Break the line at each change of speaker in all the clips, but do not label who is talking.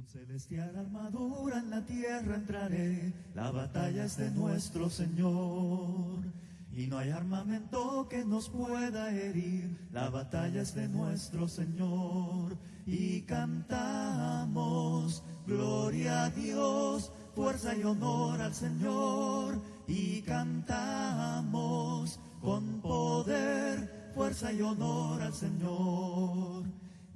Celestial armadura en la tierra entraré, la batalla es de nuestro Señor. Y no hay armamento que nos pueda herir, la batalla es de nuestro Señor. Y cantamos, gloria a Dios, fuerza y honor al Señor. Y cantamos, con poder, fuerza y honor al Señor.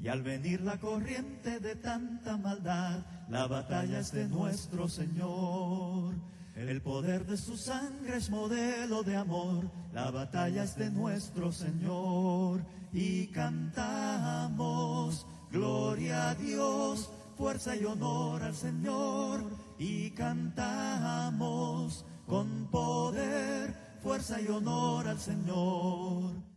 Y al venir la corriente de tanta maldad, la batalla es de nuestro Señor. El poder de su sangre es modelo de amor, la batalla es de nuestro Señor. Y cantamos, gloria a Dios, fuerza y honor al Señor. Y cantamos, con poder, fuerza y honor al Señor.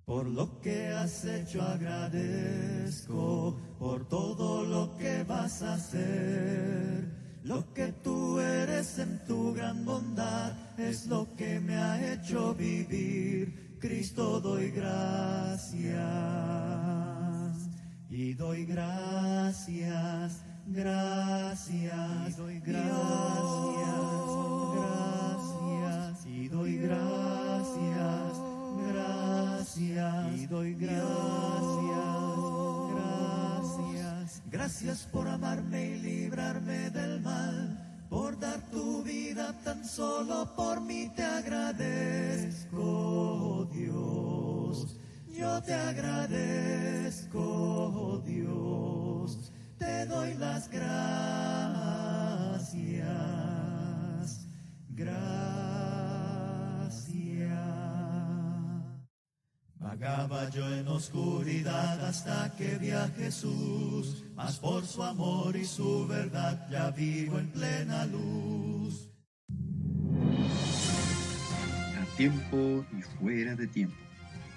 Por lo que has hecho agradezco, por todo lo que vas a hacer. Lo que tú eres en tu gran bondad es lo que me ha hecho vivir. Cristo, doy gracias y doy gracias, gracias, y doy gracias, gracias y doy gracias. Gracias, y doy gracias. Gracias por amarme y librarme del mal, por dar tu vida tan solo por mí te agradezco, Dios. Yo te agradezco, Dios. Te doy las gracias. Gracias. Vagaba yo en oscuridad hasta que vi a Jesús, mas por su amor y su verdad ya vivo en plena luz.
A tiempo y fuera de tiempo,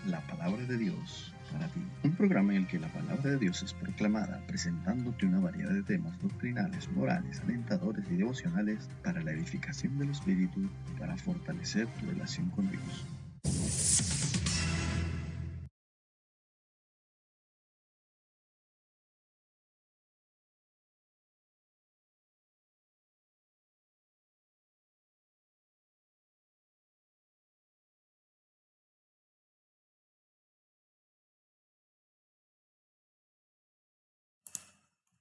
la palabra de Dios para ti. Un programa en el que la palabra de Dios es proclamada, presentándote una variedad de temas doctrinales, morales, alentadores y devocionales para la edificación del espíritu y para fortalecer tu relación con Dios.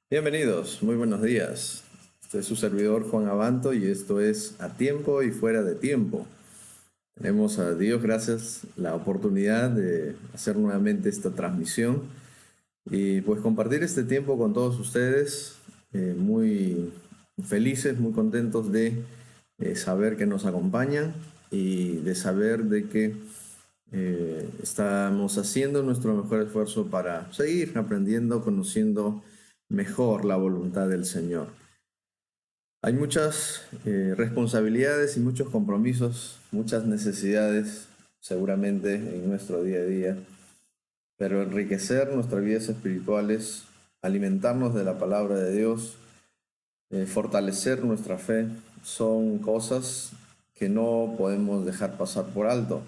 Bienvenidos, muy buenos días. Este es su servidor Juan Abanto y esto es A Tiempo y Fuera de Tiempo. Tenemos a Dios gracias la oportunidad de hacer nuevamente esta transmisión y pues compartir este tiempo con todos ustedes, muy felices, muy contentos de saber que nos acompañan y de saber de que estamos haciendo nuestro mejor esfuerzo para seguir aprendiendo, conociendo mejor la voluntad del Señor. Hay muchas responsabilidades y muchos compromisos, muchas necesidades seguramente en nuestro día a día, pero enriquecer nuestras vidas espirituales, alimentarnos de la palabra de Dios, fortalecer nuestra fe, son cosas que no podemos dejar pasar por alto.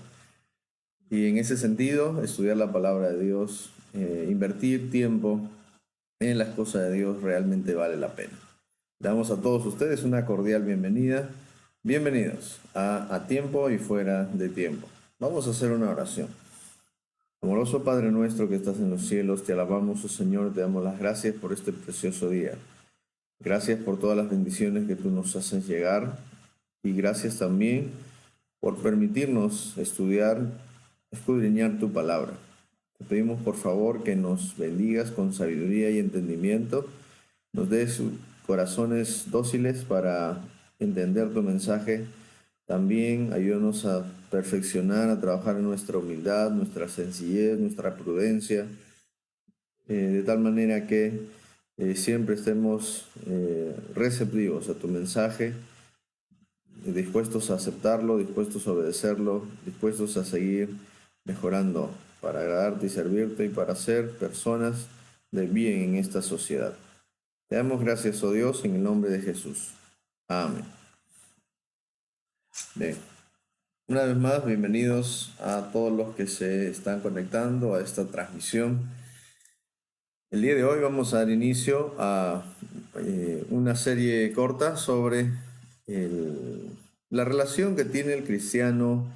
Y en ese sentido, estudiar la palabra de Dios, invertir tiempo en las cosas de Dios realmente vale la pena. Damos a todos ustedes una cordial bienvenida. Bienvenidos a Tiempo y Fuera de Tiempo. Vamos a hacer una oración. Amoroso Padre nuestro que estás en los cielos, te alabamos, oh Señor, te damos las gracias por este precioso día. Gracias por todas las bendiciones que tú nos haces llegar y gracias también por permitirnos estudiar, escudriñar tu palabra. Te pedimos por favor que nos bendigas con sabiduría y entendimiento, nos des corazones dóciles para entender tu mensaje. También ayúdanos a perfeccionar, a trabajar en nuestra humildad, nuestra sencillez, nuestra prudencia, de tal manera que siempre estemos receptivos a tu mensaje, dispuestos a aceptarlo, dispuestos a obedecerlo, dispuestos a seguir mejorando para agradarte y servirte y para ser personas de bien en esta sociedad. Te damos gracias, oh Dios, en el nombre de Jesús. Amén. Bien. Una vez más, bienvenidos a todos los que se están conectando a esta transmisión. El día de hoy vamos a dar inicio a una serie corta sobre la relación que tiene el cristiano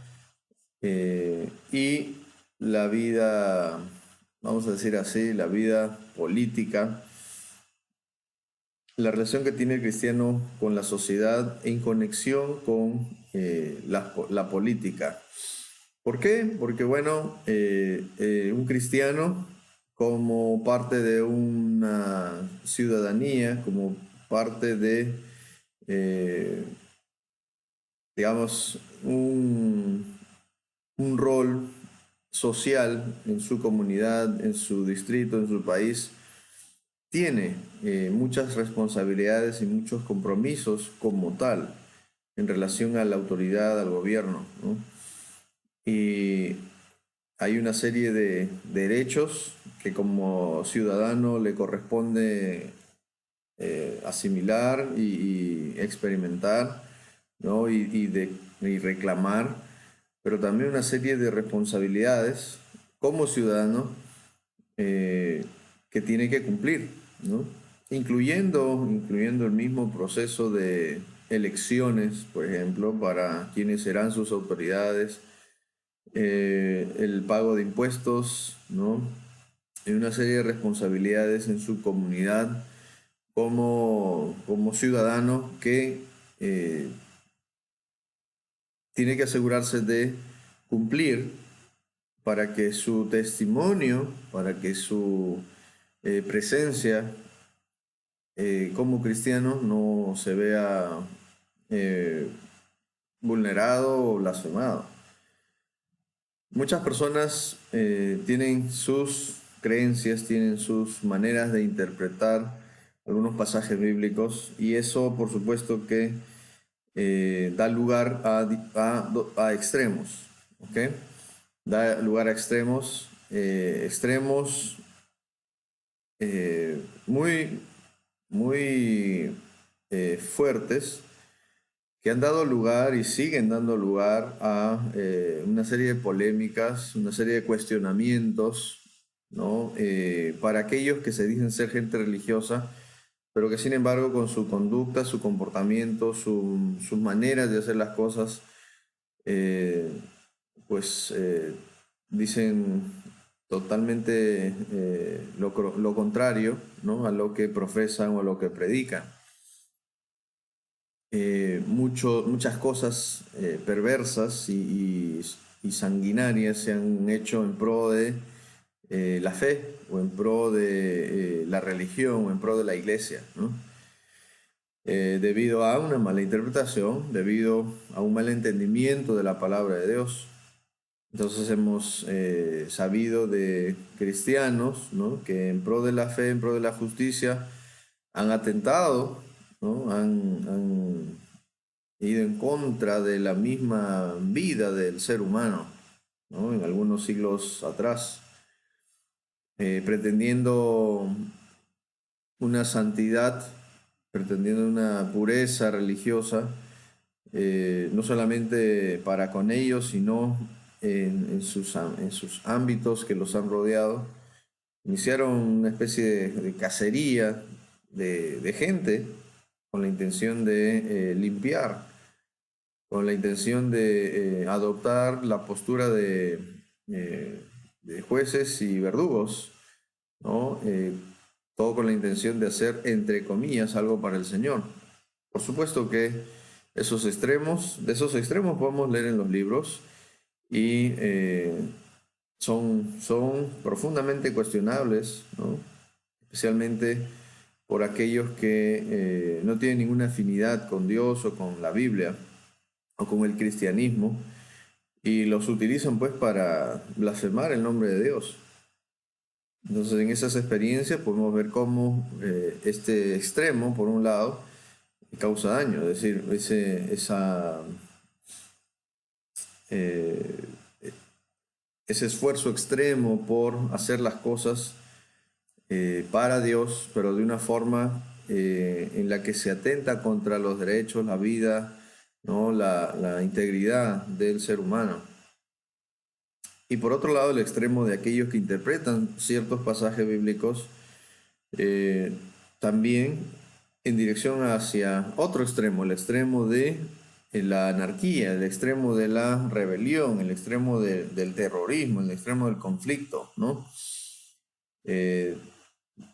y la vida, vamos a decir así, la vida política, la relación que tiene el cristiano con la sociedad en conexión con la política. ¿Por qué? Porque, bueno, un cristiano, como parte de una ciudadanía, como parte de, digamos, un rol social en su comunidad, en su distrito, en su país, tiene muchas responsabilidades y muchos compromisos como tal en relación a la autoridad, al gobierno, ¿no? Y hay una serie de derechos que como ciudadano le corresponde asimilar y experimentar, ¿no? Y reclamar, pero también una serie de responsabilidades como ciudadano que tiene que cumplir, ¿no? Incluyendo el mismo proceso de elecciones, por ejemplo, para quienes serán sus autoridades, el pago de impuestos, ¿no? Y una serie de responsabilidades en su comunidad como ciudadano que tiene que asegurarse de cumplir para que su testimonio, para que su presencia como cristiano no se vea vulnerado o blasfemado. Muchas personas tienen sus creencias, tienen sus maneras de interpretar algunos pasajes bíblicos y eso, por supuesto, que da lugar a extremos, ¿ok? Da lugar a extremos, muy, muy fuertes, que han dado lugar y siguen dando lugar a una serie de polémicas, una serie de cuestionamientos, ¿no? Para aquellos que se dicen ser gente religiosa, pero que sin embargo con su conducta, su comportamiento, sus maneras de hacer las cosas, dicen totalmente lo contrario, ¿no? A lo que profesan o a lo que predican. Muchas cosas perversas y sanguinarias se han hecho en pro de la fe o en pro de la religión o en pro de la iglesia, ¿no? Debido a una mala interpretación, debido a un mal entendimiento de la palabra de Dios. Entonces hemos sabido de cristianos, ¿no? Que en pro de la fe, en pro de la justicia, han atentado, ¿no? Han ido en contra de la misma vida del ser humano, ¿no? En algunos siglos atrás, pretendiendo una santidad, pretendiendo una pureza religiosa, no solamente para con ellos, sino en sus ámbitos que los han rodeado. Iniciaron una especie de cacería de gente con la intención de limpiar, con la intención de adoptar la postura de jueces y verdugos, ¿no? Todo con la intención de hacer, entre comillas, algo para el Señor. Por supuesto que de esos extremos podemos leer en los libros y son profundamente cuestionables, ¿no? Especialmente por aquellos que no tienen ninguna afinidad con Dios o con la Biblia o con el cristianismo y los utilizan pues para blasfemar el nombre de Dios. Entonces en esas experiencias podemos ver cómo este extremo, por un lado, causa daño, es decir, ese esfuerzo extremo por hacer las cosas para Dios, pero de una forma en la que se atenta contra los derechos, la vida, ¿no? La integridad del ser humano. Y por otro lado, el extremo de aquellos que interpretan ciertos pasajes bíblicos eh, también en dirección hacia otro extremo, el extremo de la anarquía, el extremo de la rebelión, el extremo del terrorismo, el extremo del conflicto, ¿no? Eh,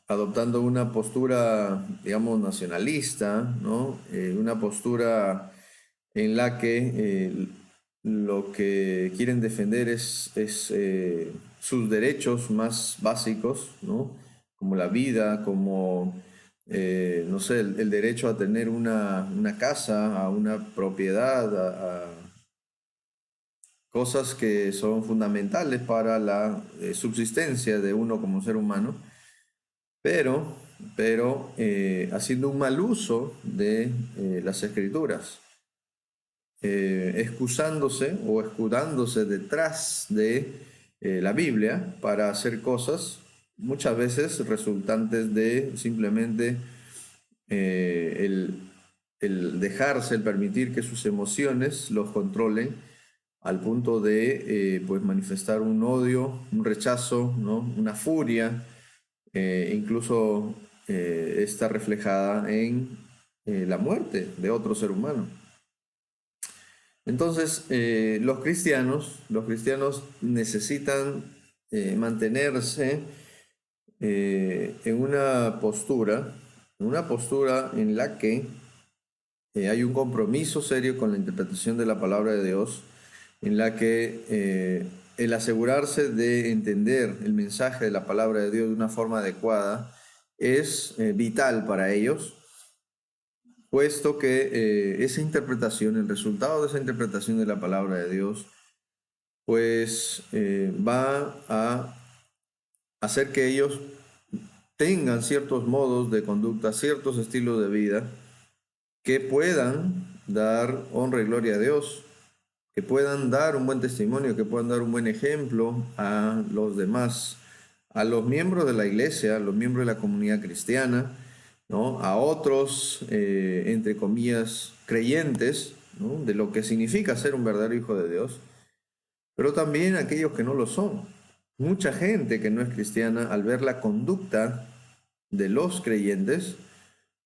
Adoptando una postura, digamos, nacionalista, ¿no? Una postura en la que lo que quieren defender es sus derechos más básicos, ¿no? Como la vida, como, no sé, el derecho a tener una casa, a una propiedad, a cosas que son fundamentales para la subsistencia de uno como ser humano, pero, pero haciendo un mal uso de las escrituras, excusándose o escudándose detrás de la Biblia para hacer cosas muchas veces resultantes de simplemente el dejarse, el permitir que sus emociones los controlen al punto de pues manifestar un odio, un rechazo, ¿no? Una furia, incluso está reflejada en la muerte de otro ser humano. Entonces, los cristianos necesitan mantenerse en una postura en la que hay un compromiso serio con la interpretación de la palabra de Dios, en la que el asegurarse de entender el mensaje de la palabra de Dios de una forma adecuada es vital para ellos, puesto que esa interpretación, el resultado de esa interpretación de la palabra de Dios, pues va a hacer que ellos tengan ciertos modos de conducta, ciertos estilos de vida que puedan dar honra y gloria a Dios, que puedan dar un buen testimonio, que puedan dar un buen ejemplo a los demás, a los miembros de la iglesia, a los miembros de la comunidad cristiana, ¿no? A otros, entre comillas, creyentes, ¿no? De lo que significa ser un verdadero hijo de Dios, pero también a aquellos que no lo son. Mucha gente que no es cristiana, al ver la conducta de los creyentes,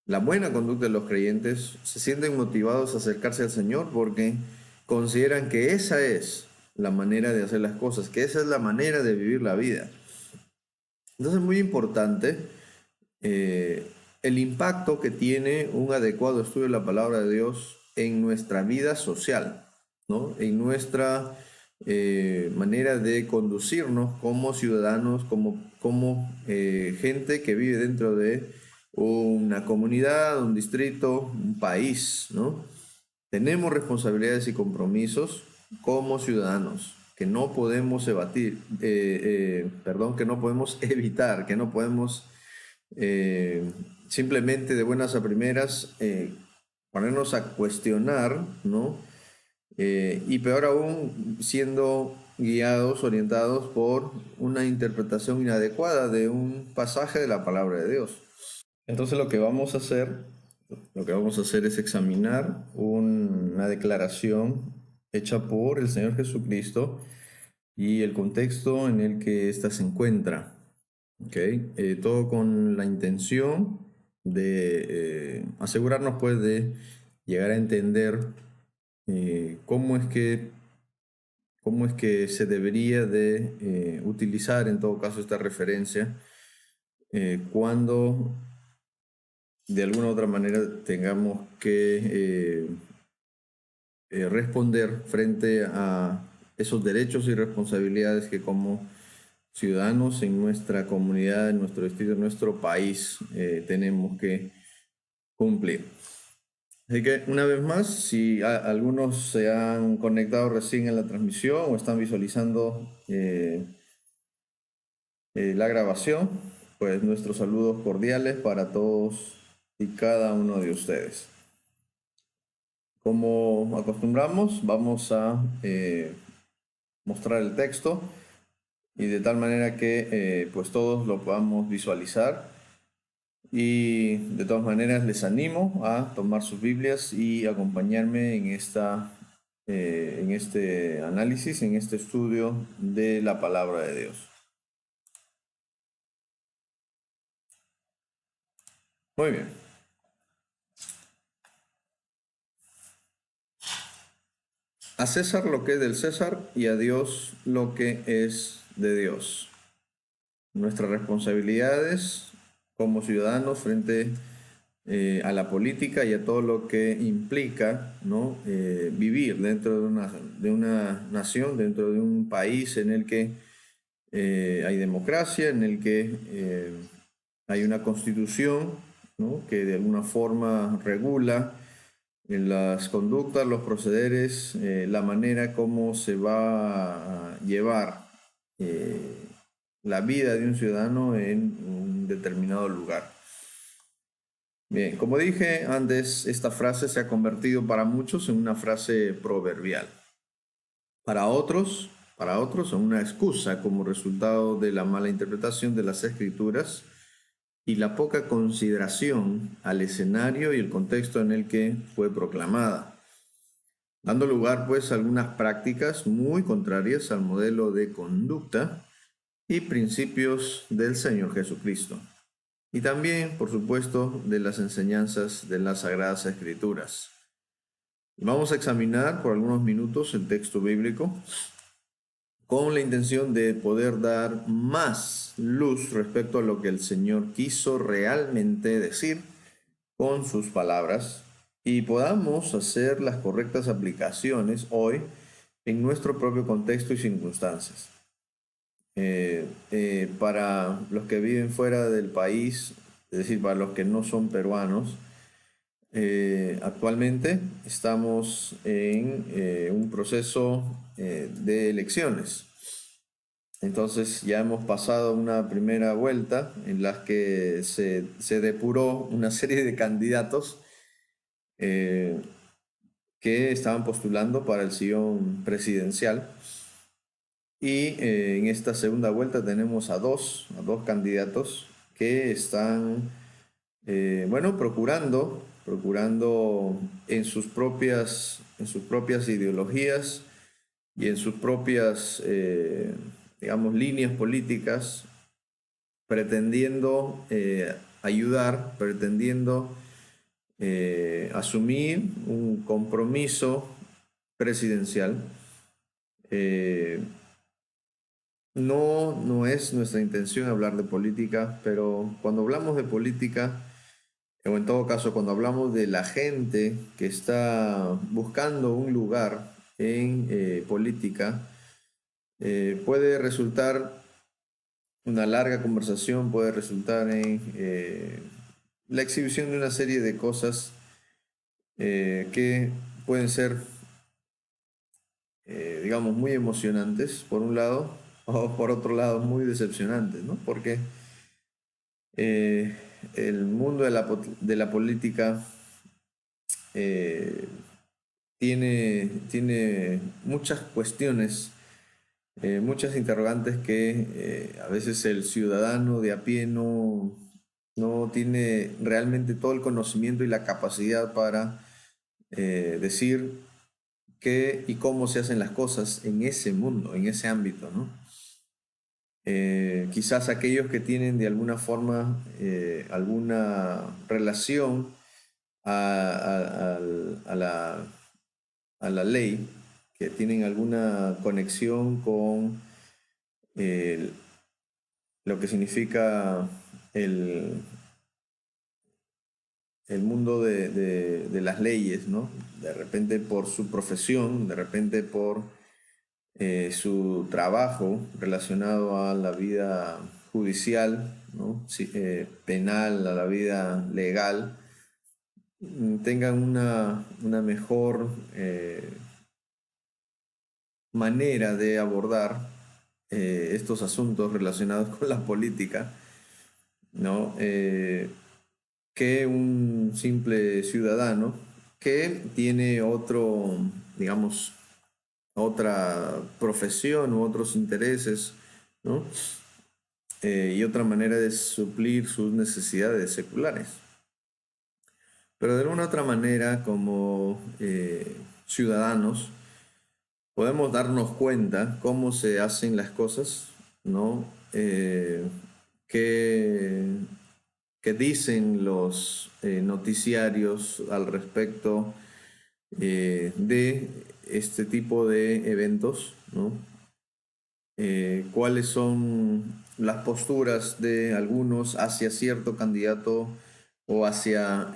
la buena conducta de los creyentes, se sienten motivados a acercarse al Señor porque consideran que esa es la manera de hacer las cosas, que esa es la manera de vivir la vida. Entonces es muy importante el impacto que tiene un adecuado estudio de la palabra de Dios en nuestra vida social, ¿no? En nuestra manera de conducirnos como ciudadanos, como gente que vive dentro de una comunidad, un distrito, un país, ¿no? Tenemos responsabilidades y compromisos como ciudadanos que no podemos que no podemos evitar, que no podemos eh, simplemente de buenas a primeras ponernos a cuestionar, ¿no? Y peor aún, siendo guiados, orientados por una interpretación inadecuada de un pasaje de la palabra de Dios. Entonces lo que vamos a hacer es examinar una declaración hecha por el Señor Jesucristo y el contexto en el que ésta se encuentra. ¿Okay? Todo con la intención de asegurarnos pues de llegar a entender cómo es que se debería de utilizar en todo caso esta referencia cuando de alguna u otra manera tengamos que responder frente a esos derechos y responsabilidades que como ciudadanos en nuestra comunidad, en nuestro distrito, en nuestro país tenemos que cumplir. Así que una vez más, si algunos se han conectado recién en la transmisión o están visualizando la grabación, pues nuestros saludos cordiales para todos y cada uno de ustedes. Como acostumbramos, vamos a mostrar el texto y de tal manera que pues todos lo podamos visualizar. Y de todas maneras les animo a tomar sus Biblias y acompañarme en en este análisis, en este estudio de la palabra de Dios. Muy bien. A César lo que es del César y a Dios lo que es de Dios. Nuestras responsabilidades como ciudadanos frente a la política y a todo lo que implica, ¿no? Vivir dentro de una nación, dentro de un país en el que hay democracia, en el que hay una constitución, ¿no? Que de alguna forma regula las conductas, los procederes, la manera como se va a llevar la vida de un ciudadano en un determinado lugar. Bien, como dije antes, esta frase se ha convertido para muchos en una frase proverbial. Para otros en una excusa como resultado de la mala interpretación de las escrituras y la poca consideración al escenario y el contexto en el que fue proclamada, dando lugar pues a algunas prácticas muy contrarias al modelo de conducta y principios del Señor Jesucristo. Y también, por supuesto, de las enseñanzas de las Sagradas Escrituras. Vamos a examinar por algunos minutos el texto bíblico con la intención de poder dar más luz respecto a lo que el Señor quiso realmente decir con sus palabras y podamos hacer las correctas aplicaciones hoy en nuestro propio contexto y circunstancias. Para los que viven fuera del país, es decir, para los que no son peruanos, actualmente estamos en un proceso de elecciones. Entonces ya hemos pasado una primera vuelta en la que se depuró una serie de candidatos que estaban postulando para el sillón presidencial. Y en esta segunda vuelta tenemos a dos candidatos que están, procurando en sus propias ideologías y en sus propias, líneas políticas, pretendiendo ayudar, pretendiendo asumir un compromiso presidencial. No es nuestra intención hablar de política, pero cuando hablamos de política, o en todo caso cuando hablamos de la gente que está buscando un lugar en política, puede resultar una larga conversación, puede resultar en la exhibición de una serie de cosas que pueden ser, muy emocionantes, por un lado, o por otro lado muy decepcionantes, ¿no? Porque el mundo de la política tiene muchas cuestiones, muchas interrogantes que a veces el ciudadano de a pie no tiene realmente todo el conocimiento y la capacidad para decir qué y cómo se hacen las cosas en ese mundo, en ese ámbito, ¿no? Quizás aquellos que tienen de alguna forma alguna relación a la ley, que tienen alguna conexión con lo que significa el mundo de las leyes, ¿no? De repente por su profesión, de repente por su trabajo relacionado a la vida judicial, ¿no? Penal, a la vida legal, tengan una mejor manera de abordar estos asuntos relacionados con la política, ¿no? Que un simple ciudadano que tiene otra profesión u otros intereses, ¿no? Y otra manera de suplir sus necesidades seculares. Pero de alguna otra manera, como ciudadanos, podemos darnos cuenta cómo se hacen las cosas, ¿no? Qué que dicen los noticiarios al respecto de este tipo de eventos, ¿no? Cuáles son las posturas de algunos hacia cierto candidato o hacia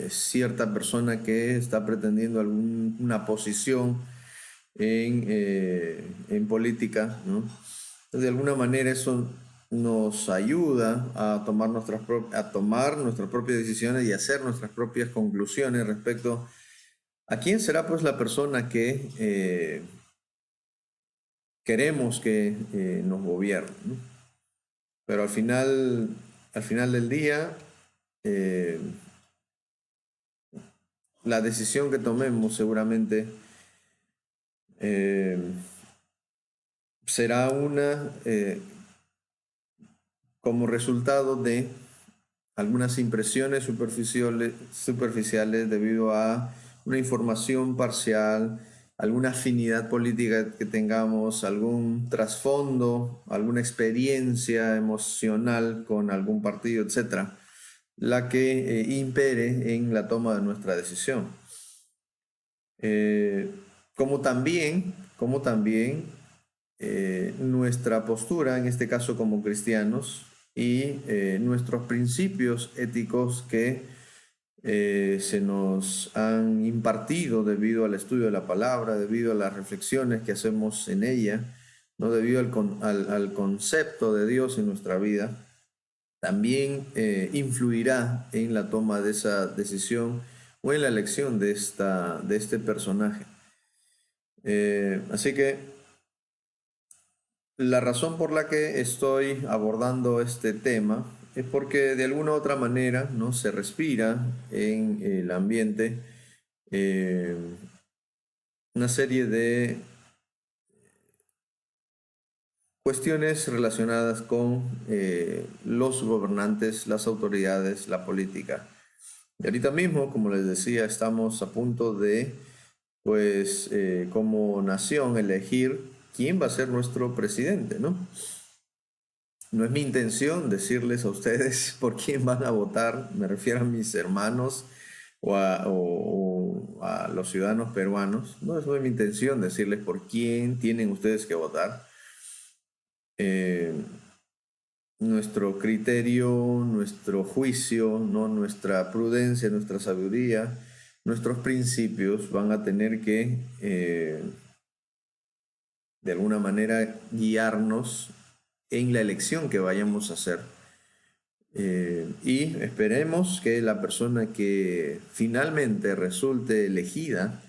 cierta persona que está pretendiendo una posición en política, ¿no? Entonces, de alguna manera eso nos ayuda a tomar nuestras propias decisiones y hacer nuestras propias conclusiones respecto a quién será pues la persona que queremos que nos gobierne, ¿no? Pero al final del día, la decisión que tomemos seguramente será una como resultado de algunas impresiones superficiales debido a una información parcial, alguna afinidad política que tengamos, algún trasfondo, alguna experiencia emocional con algún partido, etcétera, la que impere en la toma de nuestra decisión. Como también nuestra postura, en este caso como cristianos, y nuestros principios éticos que se nos han impartido debido al estudio de la palabra, debido a las reflexiones que hacemos en ella, ¿no? Debido al concepto de Dios en nuestra vida, también influirá en la toma de esa decisión o en la elección de este personaje. Así que la razón por la que estoy abordando este tema es porque de alguna u otra manera, ¿no?, se respira en el ambiente una serie de cuestiones relacionadas con los gobernantes, las autoridades, la política. Y ahorita mismo, como les decía, estamos a punto de, pues, como nación, elegir quién va a ser nuestro presidente, ¿no? No es mi intención decirles a ustedes por quién van a votar, me refiero a mis hermanos o a los ciudadanos peruanos. No es mi intención decirles por quién tienen ustedes que votar. Nuestro criterio, nuestro juicio, ¿no?, nuestra prudencia, nuestra sabiduría, nuestros principios van a tener que de alguna manera guiarnos en la elección que vayamos a hacer. Y esperemos que la persona que finalmente resulte elegida,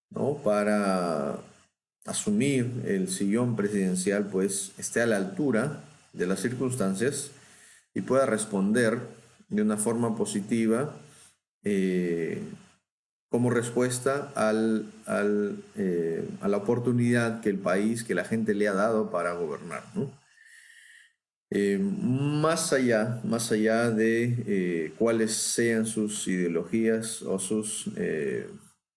¿no?, para asumir el sillón presidencial, pues esté a la altura de las circunstancias y pueda responder de una forma positiva como respuesta a la oportunidad que el país, que la gente le ha dado para gobernar, ¿no? Más allá de cuáles sean sus ideologías o sus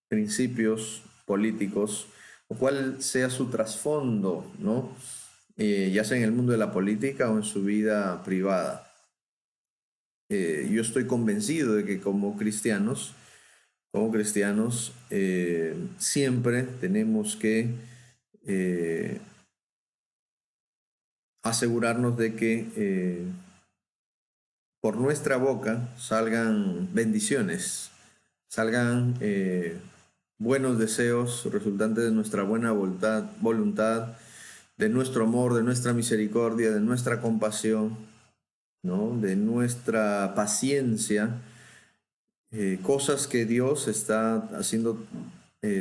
principios políticos, o cuál sea su trasfondo, ¿no? Ya sea en el mundo de la política o en su vida privada. Yo estoy convencido de que como cristianos, siempre tenemos que asegurarnos de que por nuestra boca salgan bendiciones, salgan buenos deseos resultantes de nuestra buena voluntad, de nuestro amor, de nuestra misericordia, de nuestra compasión, ¿no?, de nuestra paciencia, cosas que Dios está haciendo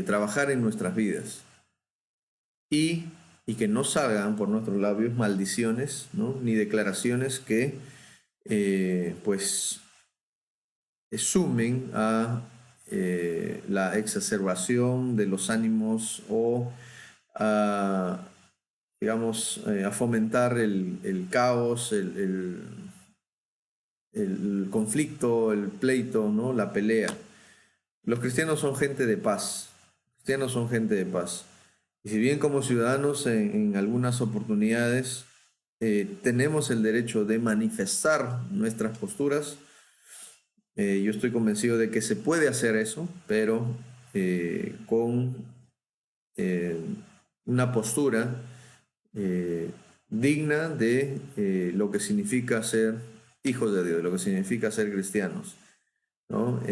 trabajar en nuestras vidas. Y que no salgan por nuestros labios maldiciones, ¿no?, ni declaraciones que pues sumen a la exacerbación de los ánimos o a, digamos, a fomentar el caos, el conflicto, el pleito, ¿no?, la pelea. Los cristianos son gente de paz. Y si bien como ciudadanos en algunas oportunidades tenemos el derecho de manifestar nuestras posturas. Yo estoy convencido de que se puede hacer eso, pero con una postura digna de lo que significa ser hijos de Dios, de lo que significa ser cristianos, ¿no?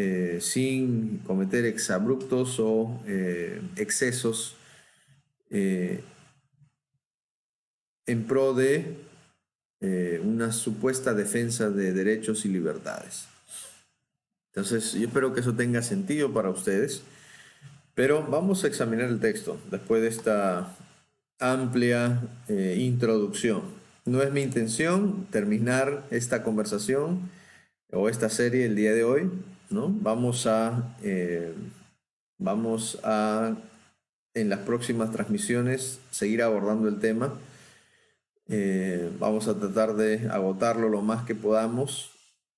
Sin cometer exabruptos o excesos en pro de una supuesta defensa de derechos y libertades. Entonces, yo espero que eso tenga sentido para ustedes, pero vamos a examinar el texto después de esta amplia introducción. No es mi intención terminar esta conversación o esta serie el día de hoy, ¿no? Vamos a en las próximas transmisiones seguir abordando el tema. Vamos a tratar de agotarlo lo más que podamos,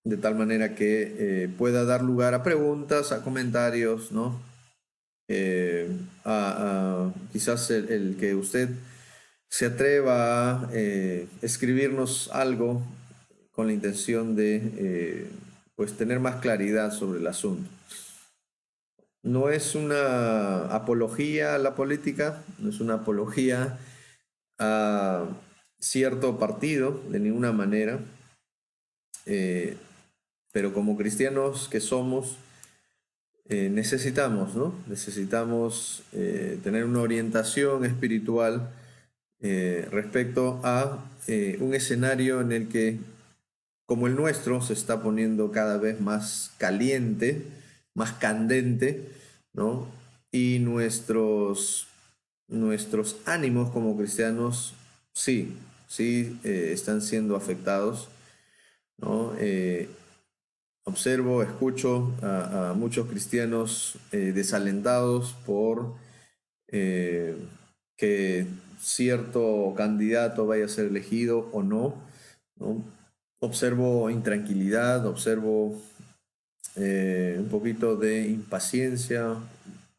de tal manera que pueda dar lugar a preguntas, a comentarios, ¿no? Quizás el que usted se atreva a escribirnos algo con la intención de pues tener más claridad sobre el asunto. No es una apología a la política, no es una apología a cierto partido de ninguna manera, pero como cristianos que somos, necesitamos, ¿no? Necesitamos tener una orientación espiritual respecto a un escenario en el que, como el nuestro, se está poniendo cada vez más caliente, más candente, ¿no? Y nuestros ánimos como cristianos sí están siendo afectados, ¿no? Observo, escucho a muchos cristianos desalentados por que cierto candidato vaya a ser elegido o no, ¿no? Observo intranquilidad, observo un poquito de impaciencia,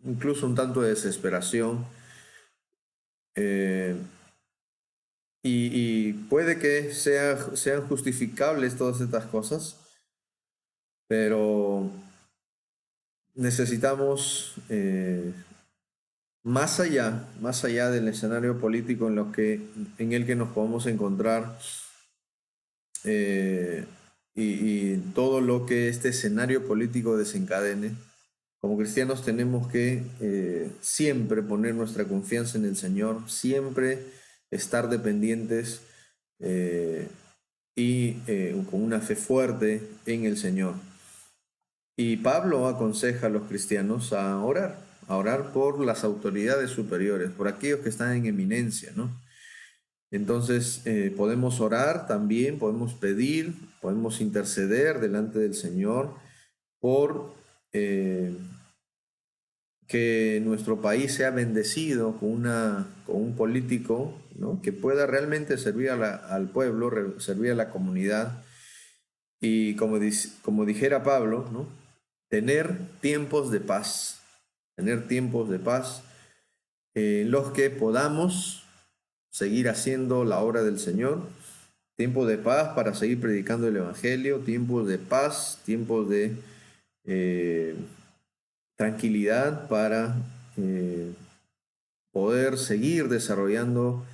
incluso un tanto de desesperación. Y puede que sean justificables todas estas cosas, pero necesitamos más allá del escenario político en el que nos podemos encontrar, y todo lo que este escenario político desencadene. Como cristianos tenemos que siempre poner nuestra confianza en el Señor, siempre estar dependientes y con una fe fuerte en el Señor. Y Pablo aconseja a los cristianos a orar por las autoridades superiores, por aquellos que están en eminencia, ¿no? Entonces podemos orar también, podemos pedir, podemos interceder delante del Señor por que nuestro país sea bendecido con un político, ¿no? Que pueda realmente servir al pueblo, servir a la comunidad. Y como dijera Pablo, ¿no? Tener tiempos de paz en los que podamos seguir haciendo la obra del Señor, tiempos de paz para seguir predicando el Evangelio, tiempos de paz, tiempos de tranquilidad para poder seguir desarrollando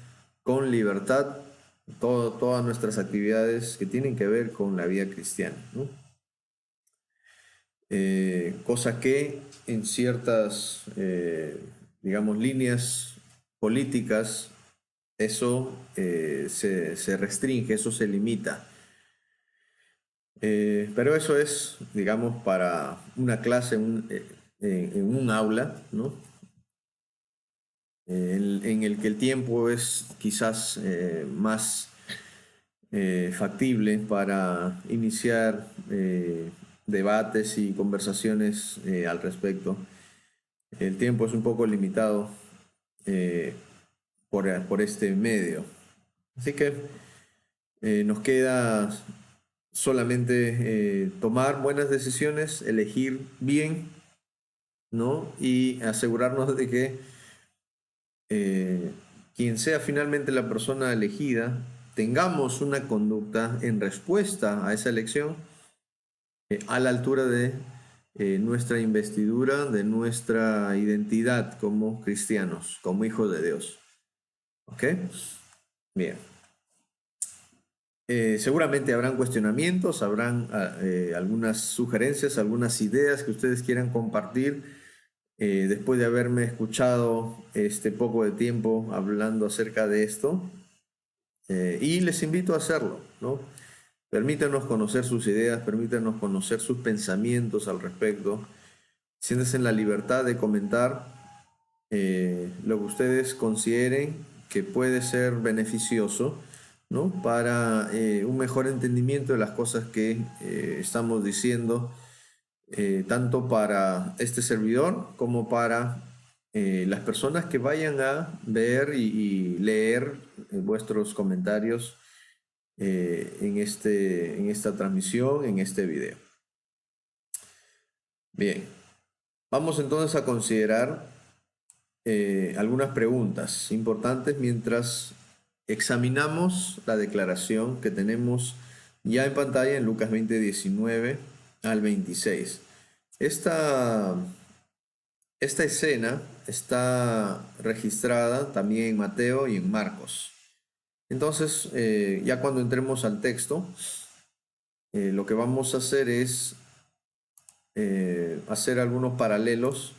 con libertad todas nuestras actividades que tienen que ver con la vida cristiana, ¿no? Cosa que en ciertas, digamos, líneas políticas, eso se restringe, eso se limita. Pero eso es, digamos, para una clase en un aula, ¿no? En el que el tiempo es quizás más factible para iniciar debates y conversaciones al respecto. El tiempo es un poco limitado por este medio. Así que nos queda solamente tomar buenas decisiones, elegir bien, ¿no? Y asegurarnos de que quien sea finalmente la persona elegida tengamos una conducta en respuesta a esa elección a la altura de nuestra investidura, de nuestra identidad como cristianos, como hijos de Dios. ¿Ok? Bien. Seguramente habrán cuestionamientos, habrán algunas sugerencias, algunas ideas que ustedes quieran compartir después de haberme escuchado este poco de tiempo hablando acerca de esto. Y les invito a hacerlo, ¿no? Permítanos conocer sus ideas, permítanos conocer sus pensamientos al respecto. Siéntense en la libertad de comentar lo que ustedes consideren que puede ser beneficioso, ¿no? Para un mejor entendimiento de las cosas que estamos diciendo, tanto para este servidor como para las personas que vayan a ver y leer vuestros comentarios en esta transmisión, en este video. Bien, vamos entonces a considerar algunas preguntas importantes mientras examinamos la declaración que tenemos ya en pantalla en Lucas 20, 19 al 26. Esta escena está registrada también en Mateo y en Marcos. Entonces, ya cuando entremos al texto, lo que vamos a hacer es hacer algunos paralelos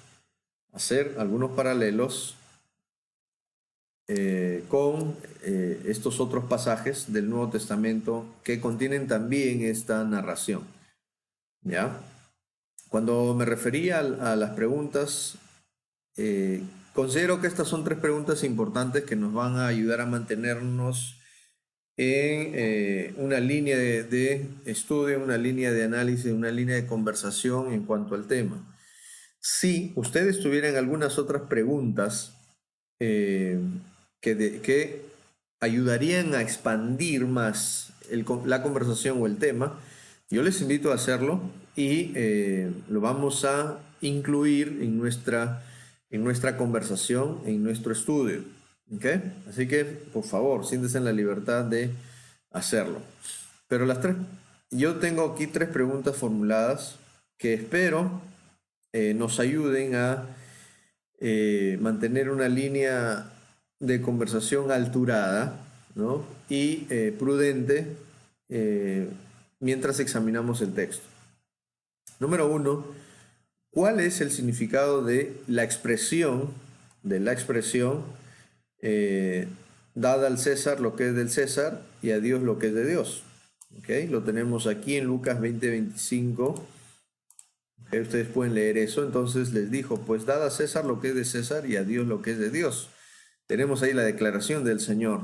con estos otros pasajes del Nuevo Testamento que contienen también esta narración. ¿Ya? Cuando me refería a las preguntas, considero que estas son 3 preguntas importantes que nos van a ayudar a mantenernos en una línea de estudio, una línea de análisis, una línea de conversación en cuanto al tema. Si ustedes tuvieran algunas otras preguntas que ayudarían a expandir más la conversación o el tema, yo les invito a hacerlo y lo vamos a incluir en nuestra conversación, en nuestro estudio. ¿Okay? Así que, por favor, siéntese en la libertad de hacerlo. Pero yo tengo aquí 3 preguntas formuladas que espero nos ayuden a mantener una línea de conversación alturada, ¿no? Y prudente mientras examinamos el texto. Número 1, ¿cuál es el significado de la expresión dada al César lo que es del César y a Dios lo que es de Dios? ¿Okay? Lo tenemos aquí en Lucas 20, 25. ¿Okay? Ustedes pueden leer eso. Entonces les dijo, pues dad a César lo que es de César y a Dios lo que es de Dios. Tenemos ahí la declaración del Señor.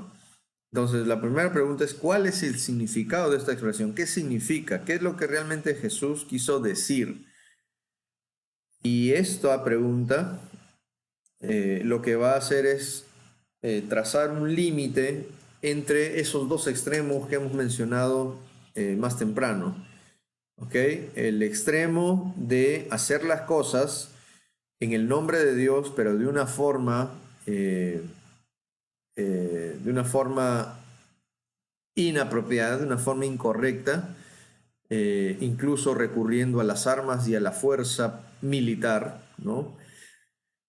Entonces la primera pregunta es, ¿cuál es el significado de esta expresión? ¿Qué significa? ¿Qué es lo que realmente Jesús quiso decir? Y esta pregunta lo que va a hacer es trazar un límite entre esos 2 extremos que hemos mencionado más temprano. ¿Okay? El extremo de hacer las cosas en el nombre de Dios, pero de una forma inapropiada, de una forma incorrecta, incluso recurriendo a las armas y a la fuerza militar, ¿no?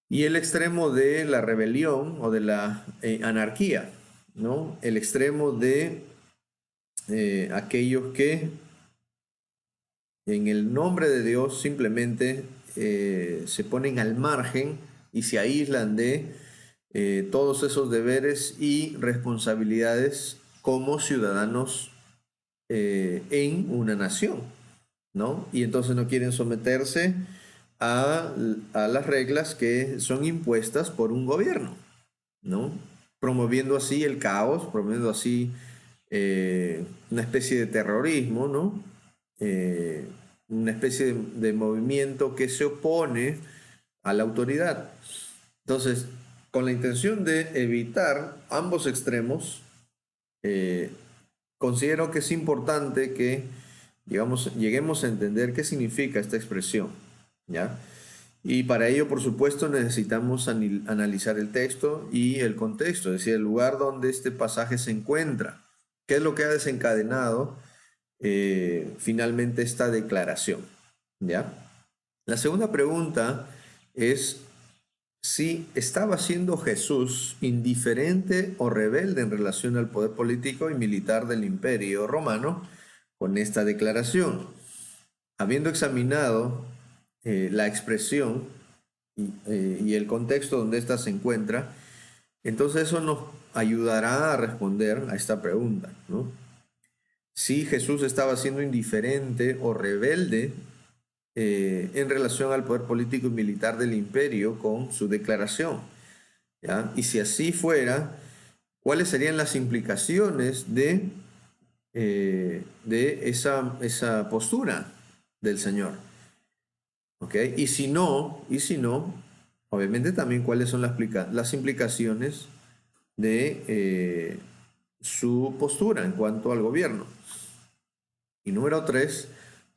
Y el extremo de la rebelión o de la anarquía, ¿no? El extremo de aquellos que en el nombre de Dios simplemente se ponen al margen y se aíslan de todos esos deberes y responsabilidades como ciudadanos en una nación, ¿no? Y entonces no quieren someterse a las reglas que son impuestas por un gobierno, ¿no? Promoviendo así el caos, promoviendo así una especie de terrorismo, ¿no? Una especie de movimiento que se opone a la autoridad. Entonces, con la intención de evitar ambos extremos, considero que es importante que lleguemos a entender qué significa esta expresión, ¿ya? Y para ello, por supuesto, necesitamos analizar el texto y el contexto, es decir, el lugar donde este pasaje se encuentra, ¿Qué es lo que ha desencadenado finalmente esta declaración? ¿Ya? La segunda pregunta es si estaba siendo Jesús indiferente o rebelde en relación al poder político y militar del Imperio Romano con esta declaración. Habiendo examinado la expresión y el contexto donde ésta se encuentra, entonces eso nos ayudará a responder a esta pregunta, ¿no? Si Jesús estaba siendo indiferente o rebelde en relación al poder político y militar del imperio con su declaración, ¿ya? Y si así fuera, ¿cuáles serían las implicaciones de esa postura del Señor? ¿Ok? Y si no, obviamente también cuáles son las implicaciones de su postura en cuanto al gobierno. Y número 3,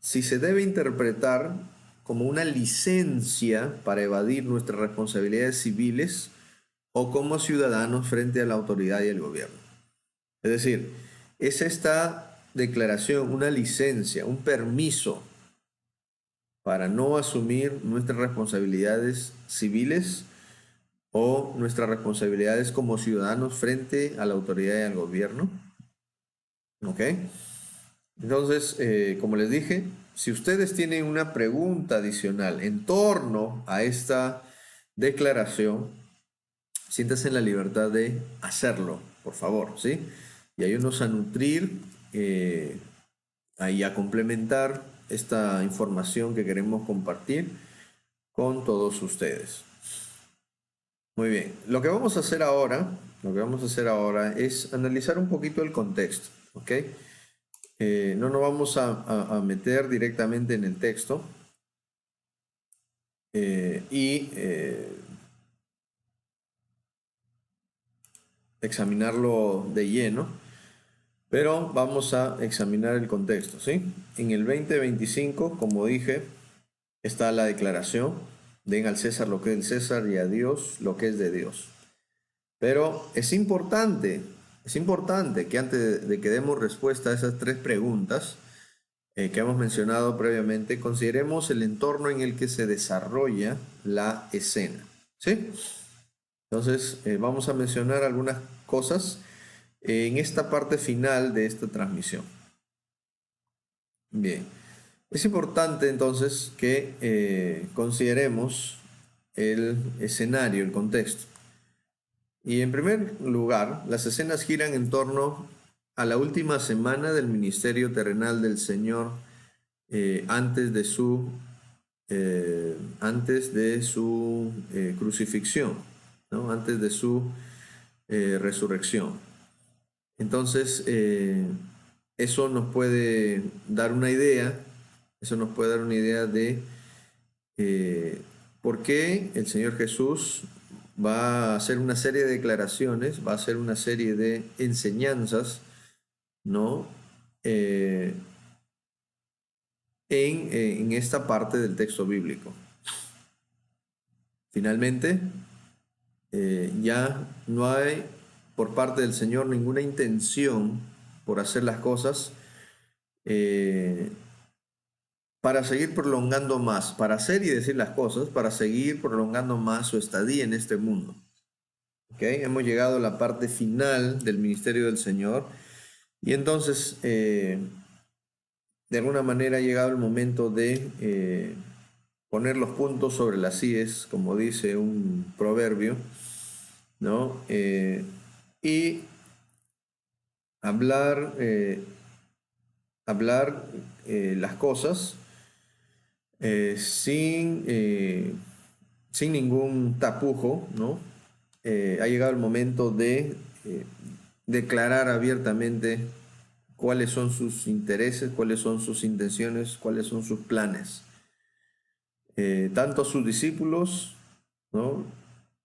si se debe interpretar como una licencia para evadir nuestras responsabilidades civiles o como ciudadanos frente a la autoridad y el gobierno. Es decir, ¿es esta declaración una licencia, un permiso para no asumir nuestras responsabilidades civiles o nuestras responsabilidades como ciudadanos frente a la autoridad y al gobierno? ¿Ok? Entonces, como les dije, si ustedes tienen una pregunta adicional en torno a esta declaración, siéntanse en la libertad de hacerlo, por favor, ¿sí? Y ayúdenos a nutrir y a complementar esta información que queremos compartir con todos ustedes. Muy bien, lo que vamos a hacer ahora es analizar un poquito el contexto, ¿ok? No nos vamos a meter directamente en el texto y examinarlo de lleno, pero vamos a examinar el contexto, ¿sí? En el 20:25, como dije, está la declaración: den al César lo que es del César y a Dios lo que es de Dios. Pero es importante que antes de que demos respuesta a esas tres preguntas que hemos mencionado previamente, consideremos el entorno en el que se desarrolla la escena, ¿sí? Entonces, vamos a mencionar algunas cosas en esta parte final de esta transmisión. Bien, es importante entonces que consideremos el escenario, el contexto. Y en primer lugar, las escenas giran en torno a la última semana del ministerio terrenal del Señor antes de su crucifixión, ¿no? Antes de su resurrección. Entonces, eso nos puede dar una idea, de por qué el Señor Jesús va a hacer una serie de declaraciones, va a hacer una serie de enseñanzas, ¿no? En esta parte del texto bíblico. Finalmente, ya no hay por parte del Señor ninguna intención por hacer las cosas para seguir prolongando más, para hacer y decir las cosas, para seguir prolongando más su estadía en este mundo. ¿Okay? Hemos llegado a la parte final del ministerio del Señor y entonces de alguna manera ha llegado el momento de poner los puntos sobre las íes, como dice un proverbio, ¿no? Y hablar las cosas sin ningún tapujo, ¿no? Ha llegado el momento de declarar abiertamente cuáles son sus intereses, cuáles son sus intenciones, cuáles son sus planes. Tanto a sus discípulos, ¿no?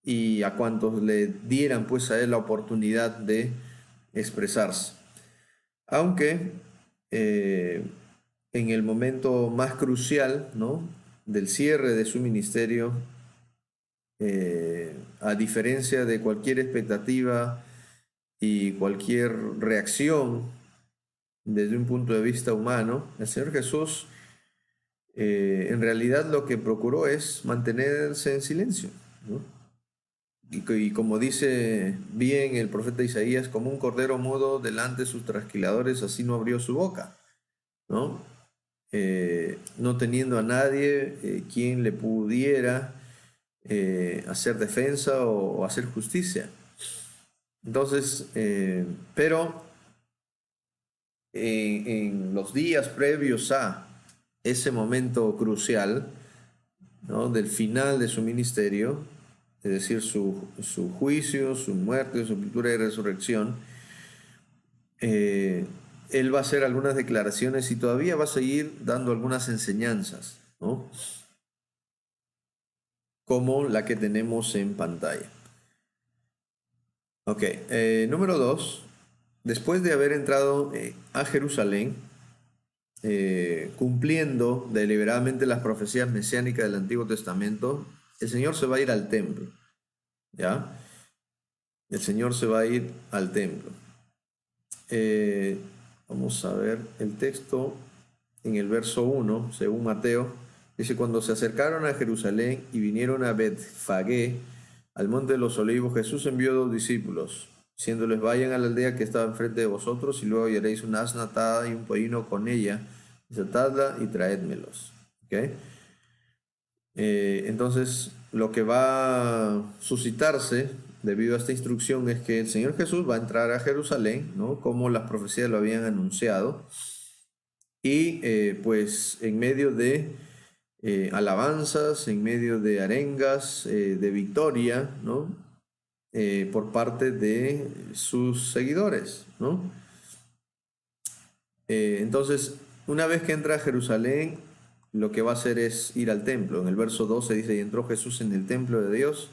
Y a cuantos le dieran pues a él la oportunidad de expresarse. Aunque en el momento más crucial, ¿no? Del cierre de su ministerio, a diferencia de cualquier expectativa y cualquier reacción desde un punto de vista humano, el Señor Jesús en realidad lo que procuró es mantenerse en silencio, ¿no? Y como dice bien el profeta Isaías, como un cordero mudo delante de sus trasquiladores, así no abrió su boca, ¿no? No teniendo a nadie quien le pudiera hacer defensa o hacer justicia. Entonces, pero en los días previos a ese momento crucial, ¿no?, del final de su ministerio, es decir, su juicio, su muerte, su sepultura y resurrección, él va a hacer algunas declaraciones y todavía va a seguir dando algunas enseñanzas, ¿no?, como la que tenemos en pantalla. Ok, número 2. Después de haber entrado a Jerusalén, cumpliendo deliberadamente las profecías mesiánicas del Antiguo Testamento, el Señor se va a ir al templo, ¿ya? El Señor se va a ir al templo. Vamos a ver el texto en el verso 1, según Mateo. Dice: cuando se acercaron a Jerusalén y vinieron a Betfagé, al monte de los olivos, Jesús envió 2 discípulos, diciéndoles: vayan a la aldea que estaba enfrente de vosotros, y luego hallaréis una asna atada y un pollino con ella, desatadla y traédmelos. ¿Okay? Entonces, lo que va a suscitarse debido a esta instrucción es que el Señor Jesús va a entrar a Jerusalén, ¿no?, como las profecías lo habían anunciado, y pues en medio de alabanzas, en medio de arengas, de victoria, ¿no?, por parte de sus seguidores, ¿no? Entonces, una vez que entra a Jerusalén, lo que va a hacer es ir al templo. En el verso 12 dice: y entró Jesús en el templo de Dios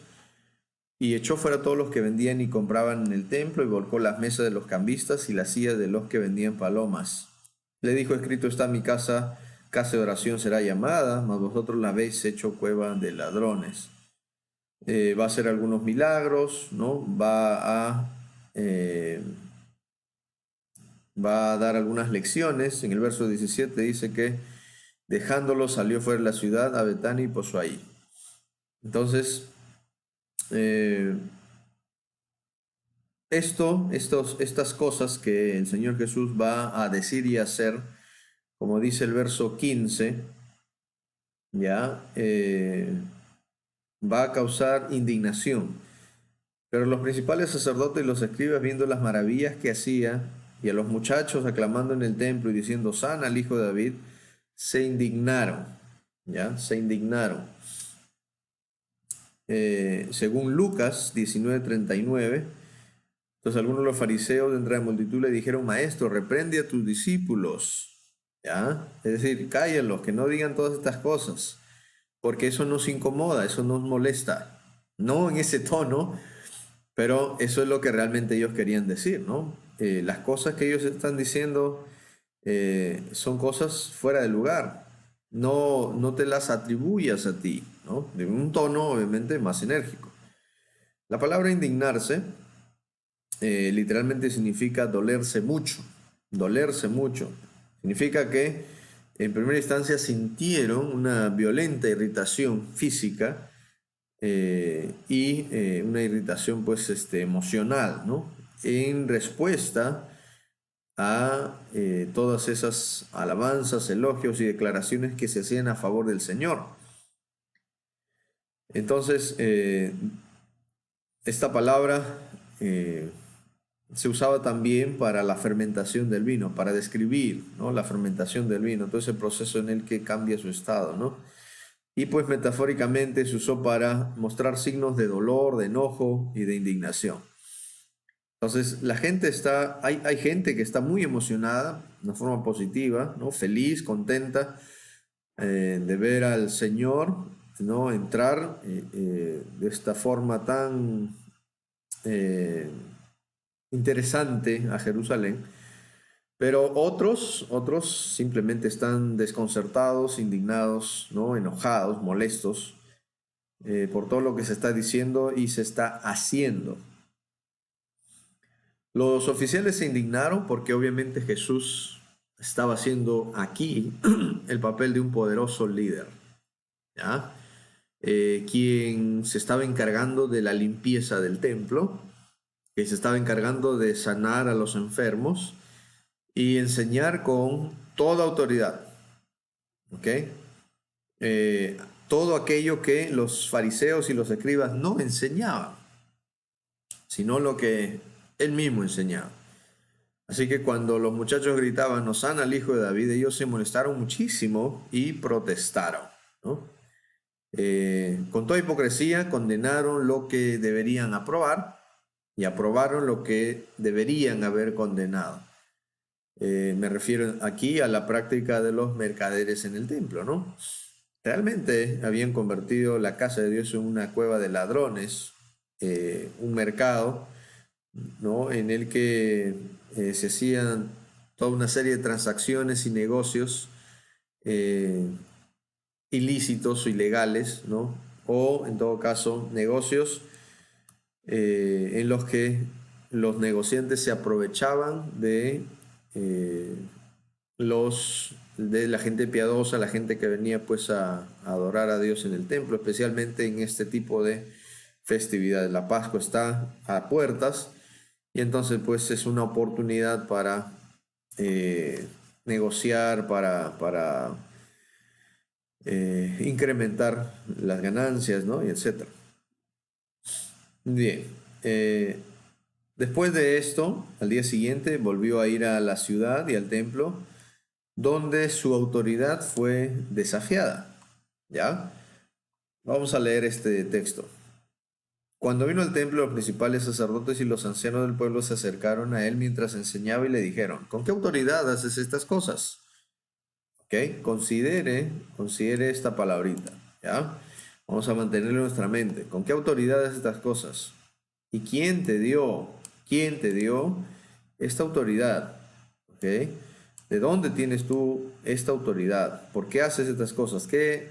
y echó fuera a todos los que vendían y compraban en el templo, y volcó las mesas de los cambistas y las sillas de los que vendían palomas. Le dijo: escrito está: mi casa, casa de oración será llamada, mas vosotros la habéis hecho cueva de ladrones. Va a hacer algunos milagros, ¿no? Va a dar algunas lecciones. En el verso 17 dice que dejándolo salió fuera de la ciudad a Betania y posó ahí. Entonces, estas cosas que el Señor Jesús va a decir y hacer, como dice el verso 15, ya va a causar indignación. Pero los principales sacerdotes y los escribas, viendo las maravillas que hacía, y a los muchachos aclamando en el templo y diciendo: sana al hijo de David, se indignaron, ¿ya? Se indignaron. Según Lucas 19:39, entonces algunos de los fariseos de entre la multitud le dijeron: maestro, reprende a tus discípulos, ¿ya? Es decir, cállenlos, que no digan todas estas cosas, porque eso nos incomoda, eso nos molesta. No en ese tono, pero eso es lo que realmente ellos querían decir, ¿no? Las cosas que ellos están diciendo son cosas fuera de lugar. No te las atribuyas a ti, ¿no? De un tono obviamente más enérgico. La palabra indignarse literalmente significa dolerse mucho. Dolerse mucho. Significa que en primera instancia sintieron una violenta irritación física y una irritación pues emocional, ¿no?, en respuesta a todas esas alabanzas, elogios y declaraciones que se hacían a favor del Señor. Entonces, esta palabra se usaba también para la fermentación del vino, para describir, ¿no?, la fermentación del vino, todo ese proceso en el que cambia su estado, ¿no? Y pues metafóricamente se usó para mostrar signos de dolor, de enojo y de indignación. Entonces, la gente hay gente que está muy emocionada, de una forma positiva, ¿no?, feliz, contenta de ver al Señor, ¿no?, entrar de esta forma tan interesante a Jerusalén. Pero otros simplemente están desconcertados, indignados, ¿no?, enojados, molestos por todo lo que se está diciendo y se está haciendo. Los oficiales se indignaron porque obviamente Jesús estaba haciendo aquí el papel de un poderoso líder, ¿ya? Quien se estaba encargando de la limpieza del templo, que se estaba encargando de sanar a los enfermos y enseñar con toda autoridad, ¿ok? Todo aquello que los fariseos y los escribas no enseñaban, sino lo que él mismo enseñaba. Así que cuando los muchachos gritaban, "Hosana al Hijo de David", ellos se molestaron muchísimo y protestaron, ¿no? Con toda hipocresía condenaron lo que deberían aprobar y aprobaron lo que deberían haber condenado. Me refiero aquí a la práctica de los mercaderes en el templo, ¿no? Realmente habían convertido la casa de Dios en una cueva de ladrones, un mercado, ¿no? En el que se hacían toda una serie de transacciones y negocios ilícitos o ilegales, ¿no? O en todo caso negocios en los que los negociantes se aprovechaban de de la gente piadosa, la gente que venía pues a adorar a Dios en el templo, especialmente en este tipo de festividades. La Pascua está a puertas y entonces pues es una oportunidad para negociar, para incrementar las ganancias, ¿no? Y etcétera. Bien, después de esto, al día siguiente volvió a ir a la ciudad y al templo, donde su autoridad fue desafiada. ¿Ya? Vamos a leer este texto. Cuando vino al templo, los principales sacerdotes y los ancianos del pueblo se acercaron a él mientras enseñaba y le dijeron, ¿con qué autoridad haces estas cosas? ¿Ok? Considere esta palabrita. ¿Ya? Vamos a mantenerlo en nuestra mente. ¿Con qué autoridad haces estas cosas? ¿Y quién te dio esta autoridad? ¿Ok? ¿De dónde tienes tú esta autoridad? ¿Por qué haces estas cosas? ¿Qué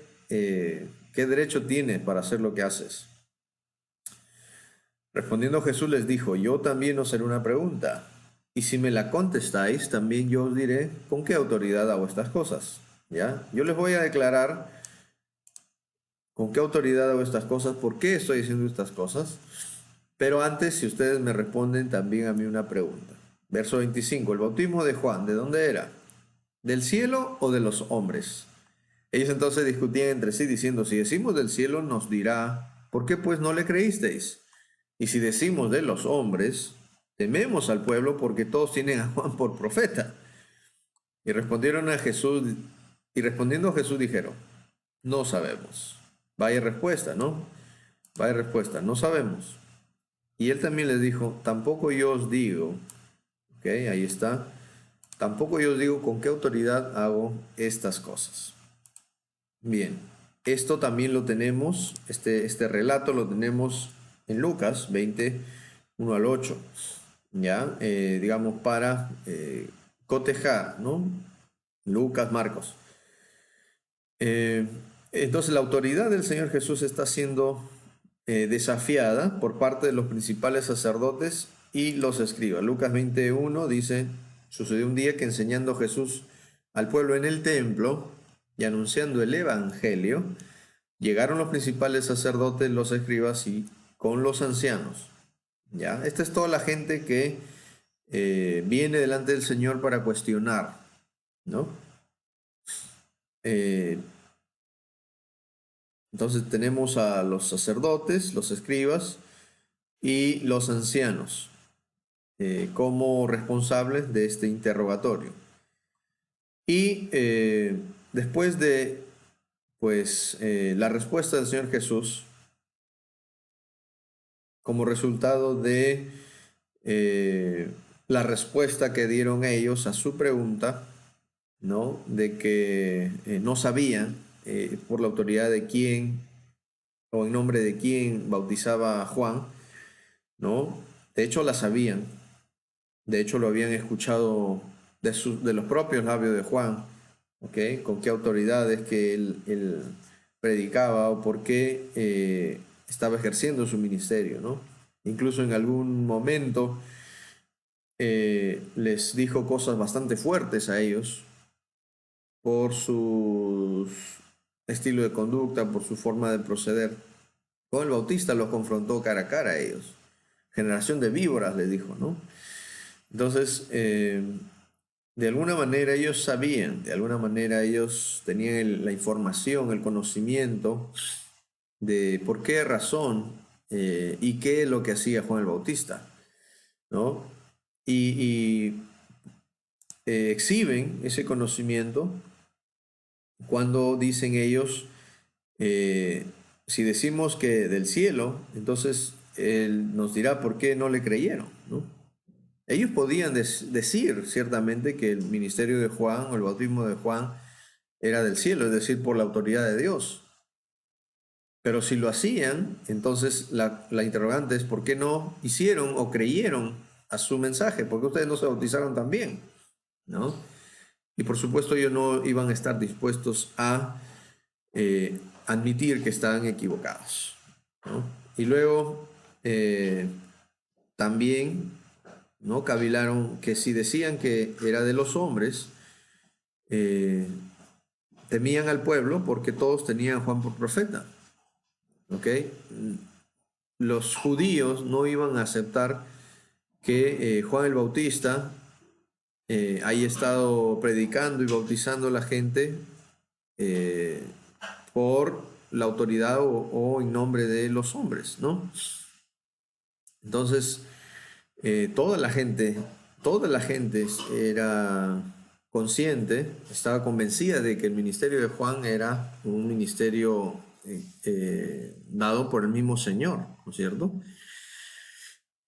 derecho tienes para hacer lo que haces? Respondiendo Jesús les dijo, yo también os haré una pregunta, y si me la contestáis, también yo os diré con qué autoridad hago estas cosas. ¿Ya? Yo les voy a declarar con qué autoridad hago estas cosas, por qué estoy haciendo estas cosas, pero antes, si ustedes me responden también a mí una pregunta. Verso 25, el bautismo de Juan, ¿de dónde era? ¿Del cielo o de los hombres? Ellos entonces discutían entre sí diciendo, si decimos del cielo nos dirá, ¿por qué pues no le creísteis? Y si decimos de los hombres, tememos al pueblo porque todos tienen a Juan por profeta. Y respondiendo a Jesús dijeron, no sabemos. Vaya respuesta, ¿no? Vaya respuesta, no sabemos. Y él también les dijo, tampoco yo os digo, ok, ahí está, tampoco yo os digo con qué autoridad hago estas cosas. Bien, esto también lo tenemos, este relato lo tenemos en Lucas 20, 1 al 8, ¿ya? Digamos para cotejar, ¿no? Lucas, Marcos. Entonces la autoridad del Señor Jesús está siendo desafiada por parte de los principales sacerdotes y los escribas. Lucas 21 dice, sucedió un día que enseñando Jesús al pueblo en el templo y anunciando el evangelio, llegaron los principales sacerdotes, los escribas y con los ancianos. ¿Ya? Esta es toda la gente que viene delante del Señor para cuestionar, ¿no? Entonces tenemos a los sacerdotes, los escribas y los ancianos como responsables de este interrogatorio. Y después de pues la respuesta del Señor Jesús, como resultado de la respuesta que dieron ellos a su pregunta, ¿no? De que no sabían por la autoridad de quién o en nombre de quién bautizaba a Juan, ¿no? De hecho la sabían, de hecho lo habían escuchado de los propios labios de Juan, ¿ok? Con qué autoridad es que él predicaba o por qué estaba ejerciendo su ministerio, ¿no? Incluso en algún momento les dijo cosas bastante fuertes a ellos por su estilo de conducta, por su forma de proceder. Juan el Bautista los confrontó cara a cara a ellos. Generación de víboras, les dijo, ¿no? Entonces, de alguna manera ellos sabían, de alguna manera ellos tenían la información, el conocimiento de por qué razón y qué es lo que hacía Juan el Bautista, ¿no? Y exhiben ese conocimiento cuando dicen ellos, si decimos que del cielo, entonces Él nos dirá por qué no le creyeron, ¿no? Ellos podían decir ciertamente que el ministerio de Juan o el bautismo de Juan era del cielo, es decir, por la autoridad de Dios. Pero si lo hacían, entonces la interrogante es ¿por qué no hicieron o creyeron a su mensaje? ¿Por qué ustedes no se bautizaron también? ¿No? Y por supuesto ellos no iban a estar dispuestos a admitir que estaban equivocados, ¿no? Y luego también, ¿no?, cavilaron que si decían que era de los hombres, temían al pueblo porque todos tenían a Juan por profeta. ¿Ok? Los judíos no iban a aceptar que Juan el Bautista haya estado predicando y bautizando a la gente por la autoridad o en nombre de los hombres, ¿no? Entonces, toda la gente era consciente, estaba convencida de que el ministerio de Juan era un ministerio dado por el mismo Señor, ¿no es cierto?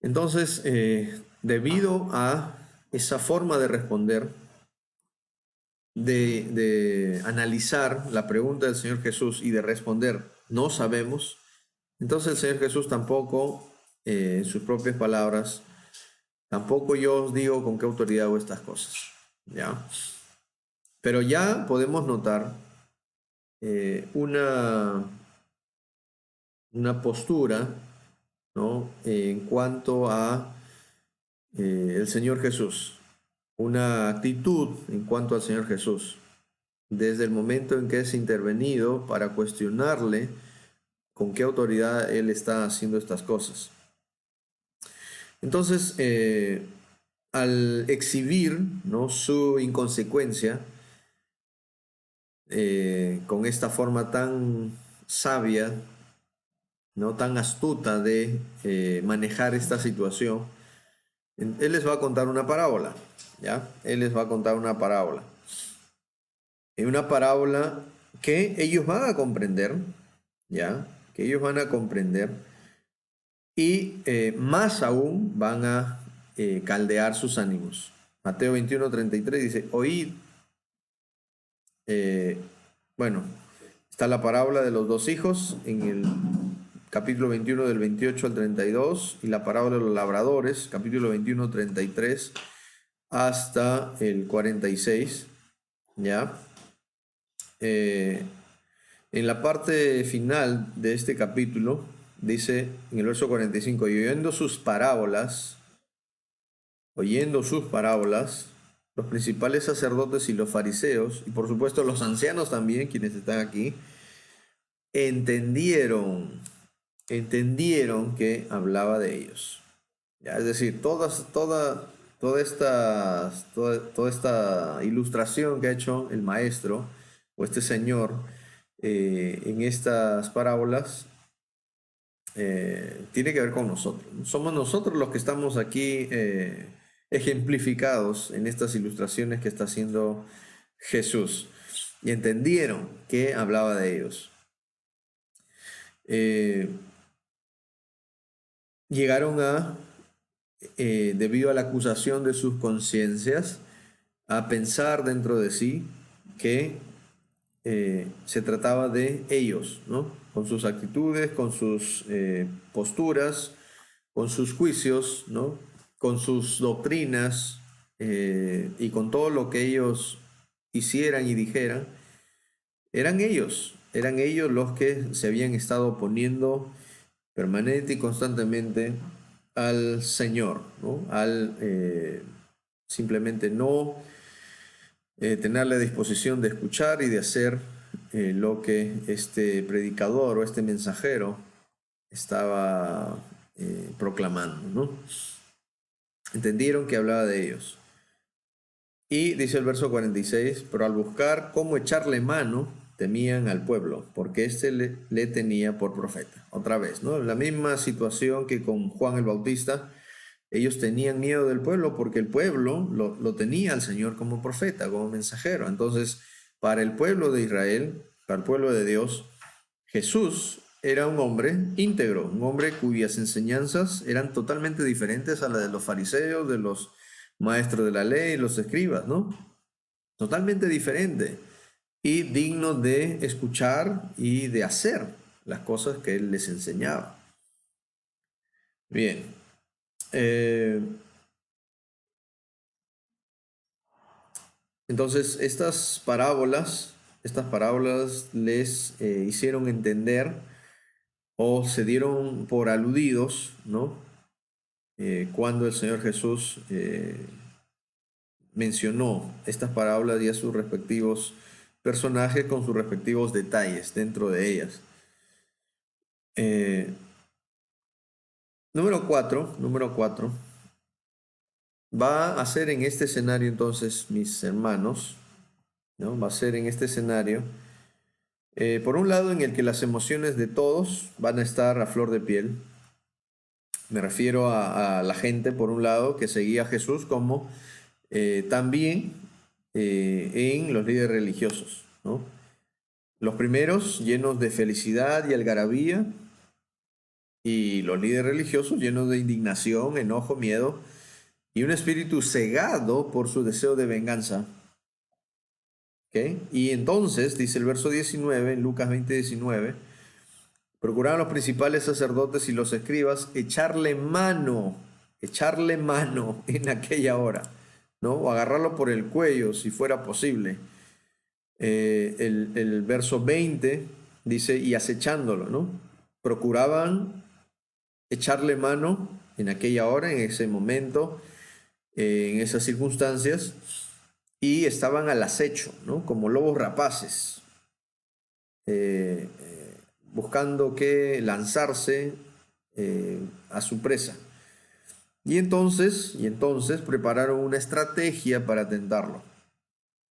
Entonces, debido a esa forma de responder, de analizar la pregunta del Señor Jesús y de responder, no sabemos, entonces el Señor Jesús tampoco, en sus propias palabras, tampoco yo os digo con qué autoridad hago estas cosas, ¿ya? Pero ya podemos notar una postura, ¿no?, en cuanto a el Señor Jesús, una actitud en cuanto al Señor Jesús, desde el momento en que es intervenido para cuestionarle con qué autoridad Él está haciendo estas cosas. Entonces, al exhibir, ¿no?, su inconsecuencia, con esta forma tan sabia, ¿no?, tan astuta de manejar esta situación, Él les va a contar una parábola, ¿ya? Él les va a contar una parábola. Una parábola que ellos van a comprender, ¿ya? Que ellos van a comprender y más aún van a caldear sus ánimos. Mateo 21:33 dice, oíd. Bueno, está la parábola de los dos hijos en el capítulo 21 del 28 al 32 y la parábola de los labradores, capítulo 21, 33 hasta el 46, ¿ya? En la parte final de este capítulo dice en el verso 45, y oyendo sus parábolas, los principales sacerdotes y los fariseos, y por supuesto los ancianos también, quienes están aquí, entendieron que hablaba de ellos. ¿Ya? Es decir, toda esta ilustración que ha hecho el maestro o este señor en estas parábolas tiene que ver con nosotros. Somos nosotros los que estamos aquí ejemplificados en estas ilustraciones que está haciendo Jesús. Y entendieron que hablaba de ellos. Llegaron a, debido a la acusación de sus conciencias, a pensar dentro de sí que se trataba de ellos, ¿no? Con sus actitudes, con sus posturas, con sus juicios, ¿no?, con sus doctrinas y con todo lo que ellos hicieran y dijeran, eran ellos los que se habían estado oponiendo permanente y constantemente al Señor, ¿no? Al simplemente no tener la disposición de escuchar y de hacer lo que este predicador o este mensajero estaba proclamando, ¿no? Entendieron que hablaba de ellos. Y dice el verso 46, pero al buscar cómo echarle mano, temían al pueblo, porque éste le tenía por profeta. Otra vez, ¿no? La misma situación que con Juan el Bautista. Ellos tenían miedo del pueblo porque el pueblo lo tenía al Señor como profeta, como mensajero. Entonces, para el pueblo de Israel, para el pueblo de Dios, Jesús era un hombre íntegro, un hombre cuyas enseñanzas eran totalmente diferentes a las de los fariseos, de los maestros de la ley, los escribas, ¿no? Totalmente diferente y digno de escuchar y de hacer las cosas que él les enseñaba. Bien. Entonces, estas parábolas les hicieron entender o se dieron por aludidos, ¿no? Cuando el Señor Jesús mencionó estas parábolas y a sus respectivos personajes con sus respectivos detalles dentro de ellas. Número 4. Va a ser en este escenario entonces, mis hermanos, ¿no? Va a ser en este escenario, por un lado, en el que las emociones de todos van a estar a flor de piel. Me refiero a la gente, por un lado, que seguía a Jesús, como también en los líderes religiosos, ¿no? Los primeros llenos de felicidad y algarabía, y los líderes religiosos llenos de indignación, enojo, miedo, y un espíritu cegado por su deseo de venganza. ¿Okay? Y entonces, dice el verso 19, en Lucas 20:19, procuraban los principales sacerdotes y los escribas echarle mano en aquella hora, ¿no? O agarrarlo por el cuello, si fuera posible. El verso 20 dice, y acechándolo, ¿no? Procuraban echarle mano en aquella hora, en ese momento, en esas circunstancias, y estaban al acecho, ¿no? Como lobos rapaces, buscando que lanzarse a su presa. Y entonces prepararon una estrategia para tentarlo.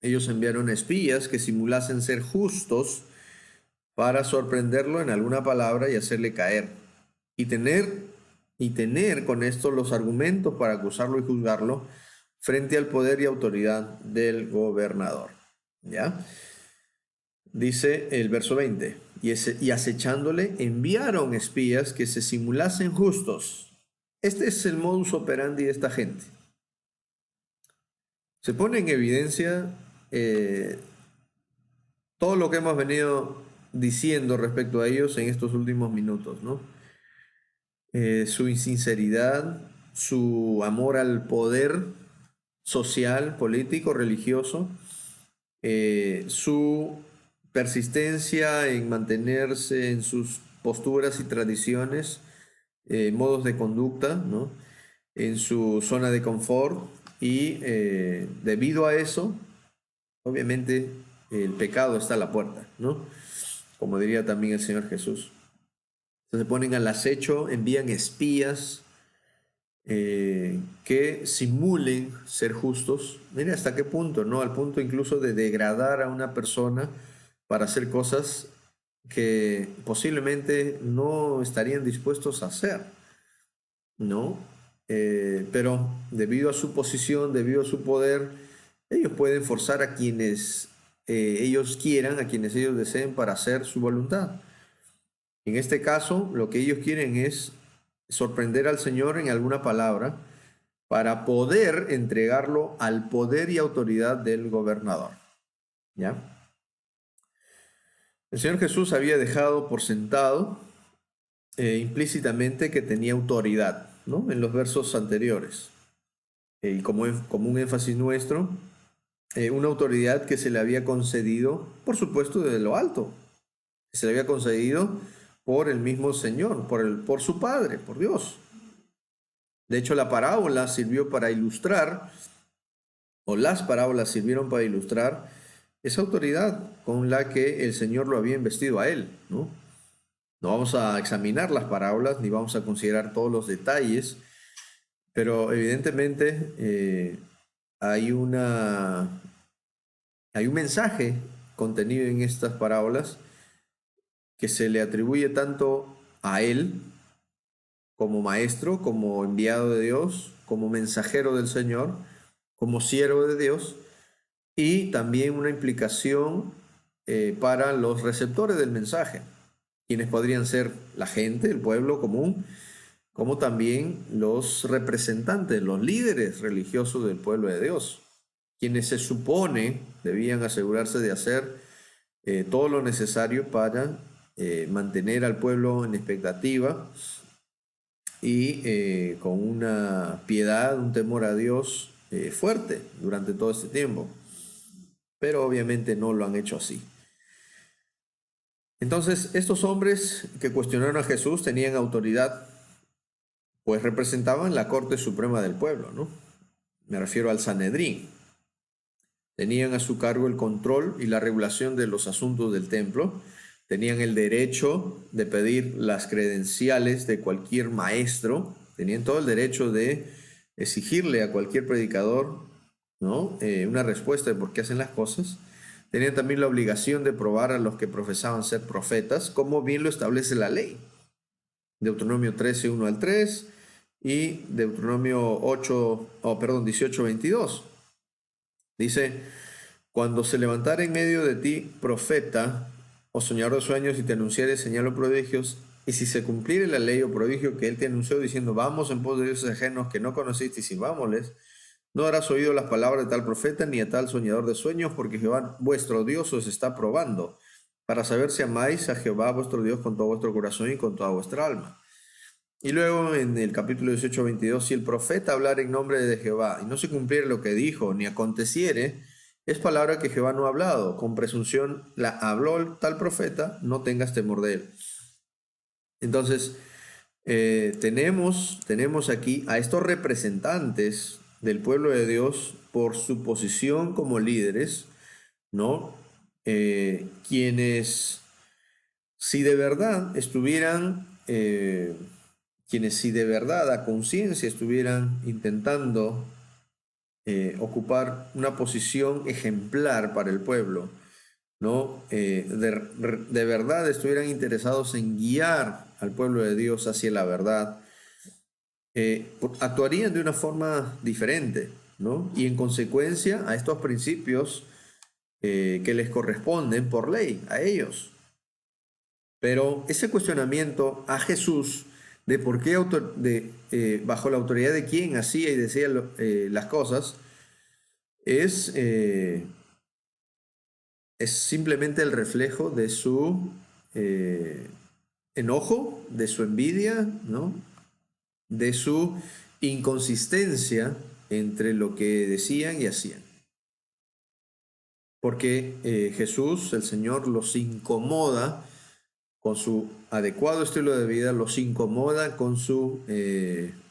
Ellos enviaron espías que simulasen ser justos para sorprenderlo en alguna palabra y hacerle caer. Y tener con esto los argumentos para acusarlo y juzgarlo frente al poder y autoridad del gobernador. ¿Ya? Dice el verso 20, y acechándole enviaron espías que se simulasen justos. Este es el modus operandi de esta gente. Se pone en evidencia todo lo que hemos venido diciendo respecto a ellos en estos últimos minutos, ¿no? Su insinceridad, su amor al poder social, político, religioso, su persistencia en mantenerse en sus posturas y tradiciones, modos de conducta, ¿no? En su zona de confort y debido a eso, obviamente el pecado está a la puerta, ¿no? Como diría también el Señor Jesús. Se ponen al acecho, envían espías que simulen ser justos. Mira hasta qué punto, ¿no? Al punto incluso de degradar a una persona para hacer cosas que posiblemente no estarían dispuestos a hacer, ¿no? Pero debido a su posición, debido a su poder, ellos pueden forzar a quienes ellos quieran, a quienes ellos deseen para hacer su voluntad. En este caso, lo que ellos quieren es sorprender al Señor en alguna palabra para poder entregarlo al poder y autoridad del gobernador. ¿Ya? El Señor Jesús había dejado por sentado implícitamente que tenía autoridad, ¿no? En los versos anteriores. Y como un énfasis nuestro, una autoridad que se le había concedido, por supuesto, desde lo alto. Se le había concedido por el mismo Señor, por su Padre, por Dios. De hecho, la parábola sirvió para ilustrar, o las parábolas sirvieron para ilustrar esa autoridad con la que el Señor lo había investido a él, ¿no? No vamos a examinar las parábolas ni vamos a considerar todos los detalles, pero evidentemente hay un mensaje contenido en estas parábolas que se le atribuye tanto a él como maestro, como enviado de Dios, como mensajero del Señor, como siervo de Dios, y también una implicación para los receptores del mensaje, quienes podrían ser la gente, el pueblo común, como también los representantes, los líderes religiosos del pueblo de Dios, quienes se supone debían asegurarse de hacer todo lo necesario para mantener al pueblo en expectativa y con una piedad, un temor a Dios fuerte durante todo este tiempo. Pero obviamente no lo han hecho así. Entonces, estos hombres que cuestionaron a Jesús tenían autoridad, pues representaban la Corte Suprema del pueblo, ¿no? Me refiero al Sanedrín. Tenían a su cargo el control y la regulación de los asuntos del templo. Tenían el derecho de pedir las credenciales de cualquier maestro. Tenían todo el derecho de exigirle a cualquier predicador, ¿no? Una respuesta de por qué hacen las cosas. Tenían también la obligación de probar a los que profesaban ser profetas, como bien lo establece la ley. Deuteronomio 13, 1 al 3 y Deuteronomio 18, 22. Dice: cuando se levantare en medio de ti profeta o soñador de sueños y te anunciare señal o prodigios, y si se cumpliere la ley o prodigio que él te anunció diciendo: vamos en pos de dioses ajenos que no conociste y sirvámosles, no harás oído las palabras de tal profeta ni a tal soñador de sueños, porque Jehová vuestro Dios os está probando, para saber si amáis a Jehová vuestro Dios con todo vuestro corazón y con toda vuestra alma. Y luego en el capítulo 18, 22, si el profeta hablara en nombre de Jehová y no se cumpliere lo que dijo, ni aconteciere, es palabra que Jehová no ha hablado, con presunción la habló tal profeta, no tengas temor de él. Entonces, tenemos aquí a estos representantes del pueblo de Dios por su posición como líderes, ¿no? Quienes, si de verdad estuvieran, quienes si de verdad a conciencia estuvieran intentando ocupar una posición ejemplar para el pueblo, ¿no? De verdad estuvieran interesados en guiar al pueblo de Dios hacia la verdad, actuarían de una forma diferente, ¿no? Y en consecuencia a estos principios que les corresponden por ley a ellos. Pero ese cuestionamiento a Jesús de por qué bajo la autoridad de quién hacía y decía las cosas es simplemente el reflejo de su enojo, de su envidia, ¿no? De su inconsistencia entre lo que decían y hacían. Porque Jesús, el Señor, los incomoda con su adecuado estilo de vida, los incomoda con su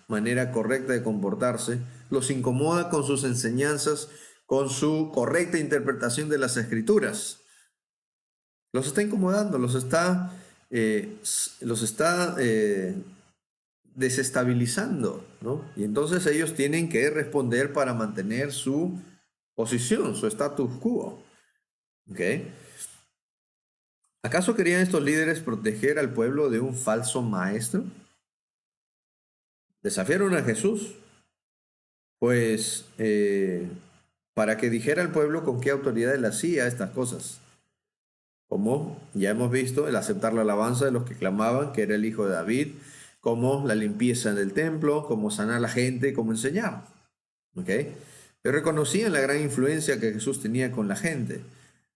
manera correcta de comportarse, los incomoda con sus enseñanzas, con su correcta interpretación de las Escrituras. Los está incomodando, los está desestabilizando, ¿no? Y entonces ellos tienen que responder para mantener su posición, su status quo. ¿Ok? ¿Acaso querían estos líderes proteger al pueblo de un falso maestro? Desafiaron a Jesús, pues, para que dijera al pueblo con qué autoridad él hacía estas cosas. Como ya hemos visto, el aceptar la alabanza de los que clamaban que era el hijo de David, como la limpieza del templo, como sanar a la gente, como enseñar. ¿Ok? Pero reconocían la gran influencia que Jesús tenía con la gente.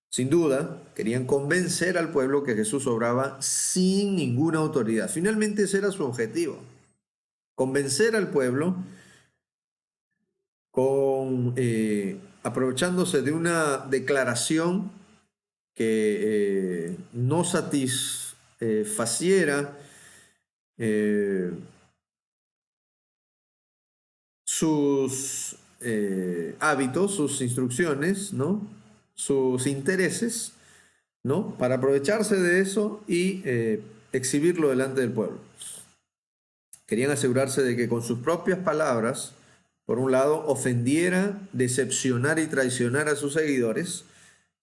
Sin duda, querían convencer al pueblo que Jesús obraba sin ninguna autoridad. Finalmente ese era su objetivo. Convencer al pueblo aprovechándose de una declaración que no satisfaciera sus hábitos, sus instrucciones, ¿no? Sus intereses, ¿no? Para aprovecharse de eso y exhibirlo delante del pueblo. Querían asegurarse de que con sus propias palabras, por un lado, ofendiera, decepcionara y traicionara a sus seguidores,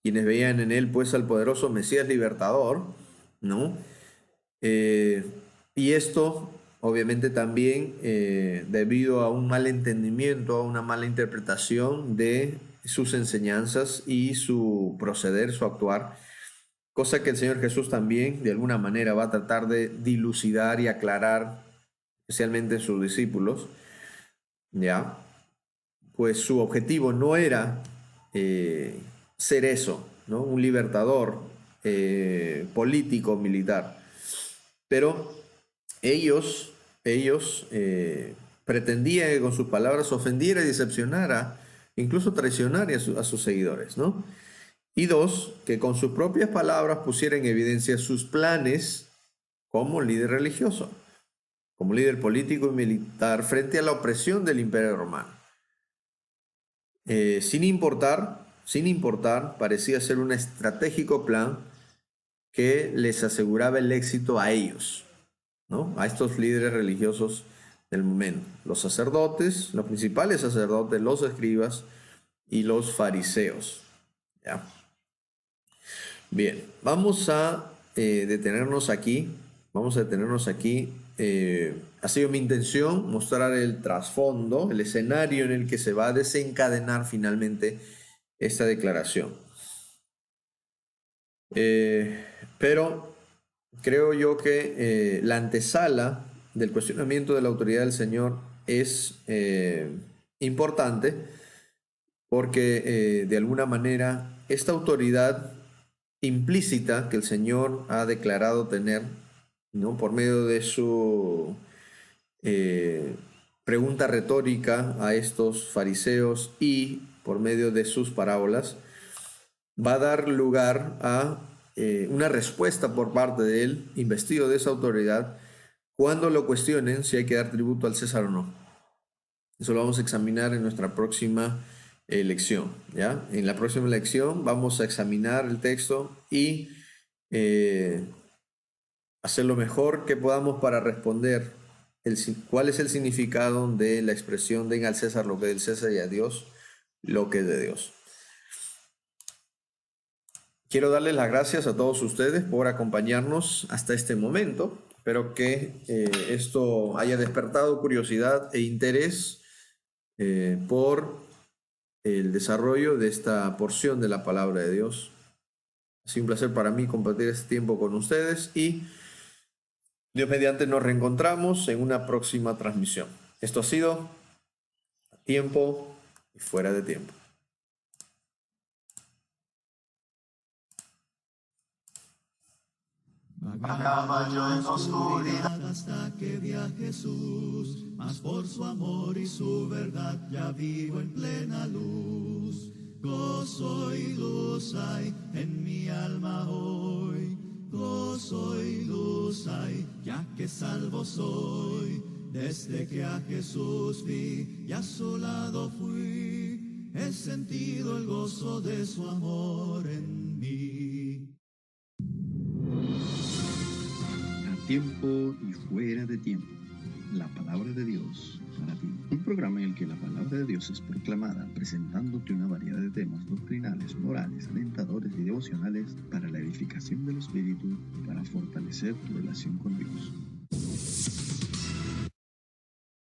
quienes veían en él pues al poderoso Mesías libertador, ¿no? Y esto obviamente también debido a un mal entendimiento, a una mala interpretación de sus enseñanzas y su proceder, su actuar, cosa que el Señor Jesús también de alguna manera va a tratar de dilucidar y aclarar, especialmente en sus discípulos, ¿ya? Pues su objetivo no era ser eso, ¿no? Un libertador político, militar, pero ellos pretendían que con sus palabras ofendiera y decepcionara, incluso traicionara a sus seguidores, ¿no? Y dos, que con sus propias palabras pusiera en evidencia sus planes como líder religioso, como líder político y militar frente a la opresión del Imperio Romano. Sin importar, parecía ser un estratégico plan que les aseguraba el éxito a ellos, ¿no? A estos líderes religiosos del momento, los sacerdotes, los principales sacerdotes, los escribas y los fariseos, ¿ya? Bien, vamos a detenernos aquí. Ha sido mi intención mostrar el trasfondo, el escenario en el que se va a desencadenar finalmente esta declaración. Pero creo yo que la antesala del cuestionamiento de la autoridad del Señor es importante porque de alguna manera esta autoridad implícita que el Señor ha declarado tener, ¿no? Por medio de su pregunta retórica a estos fariseos y por medio de sus parábolas, va a dar lugar a una respuesta por parte de él, investido de esa autoridad, cuando lo cuestionen si hay que dar tributo al César o no. Eso lo vamos a examinar en nuestra próxima lección, ¿ya? En la próxima lección vamos a examinar el texto y hacer lo mejor que podamos para responder cuál es el significado de la expresión den al César lo que es del César y a Dios lo que es de Dios. Quiero darles las gracias a todos ustedes por acompañarnos hasta este momento. Espero que esto haya despertado curiosidad e interés por el desarrollo de esta porción de la palabra de Dios. Ha sido un placer para mí compartir este tiempo con ustedes y Dios mediante nos reencontramos en una próxima transmisión. Esto ha sido A Tiempo y Fuera de Tiempo.
Vagaba yo en oscuridad hasta que vi a Jesús, mas por su amor y su verdad ya vivo en plena luz. Gozo y luz hay en mi alma hoy, gozo y luz hay, ya que salvo soy. Desde que a Jesús vi y a su lado fui, he sentido el gozo de su amor en mí.
A tiempo y fuera de tiempo. La palabra de Dios para ti. Un programa en el que la palabra de Dios es proclamada, presentándote una variedad de temas doctrinales, morales, alentadores y devocionales para la edificación del espíritu y para fortalecer tu relación con Dios.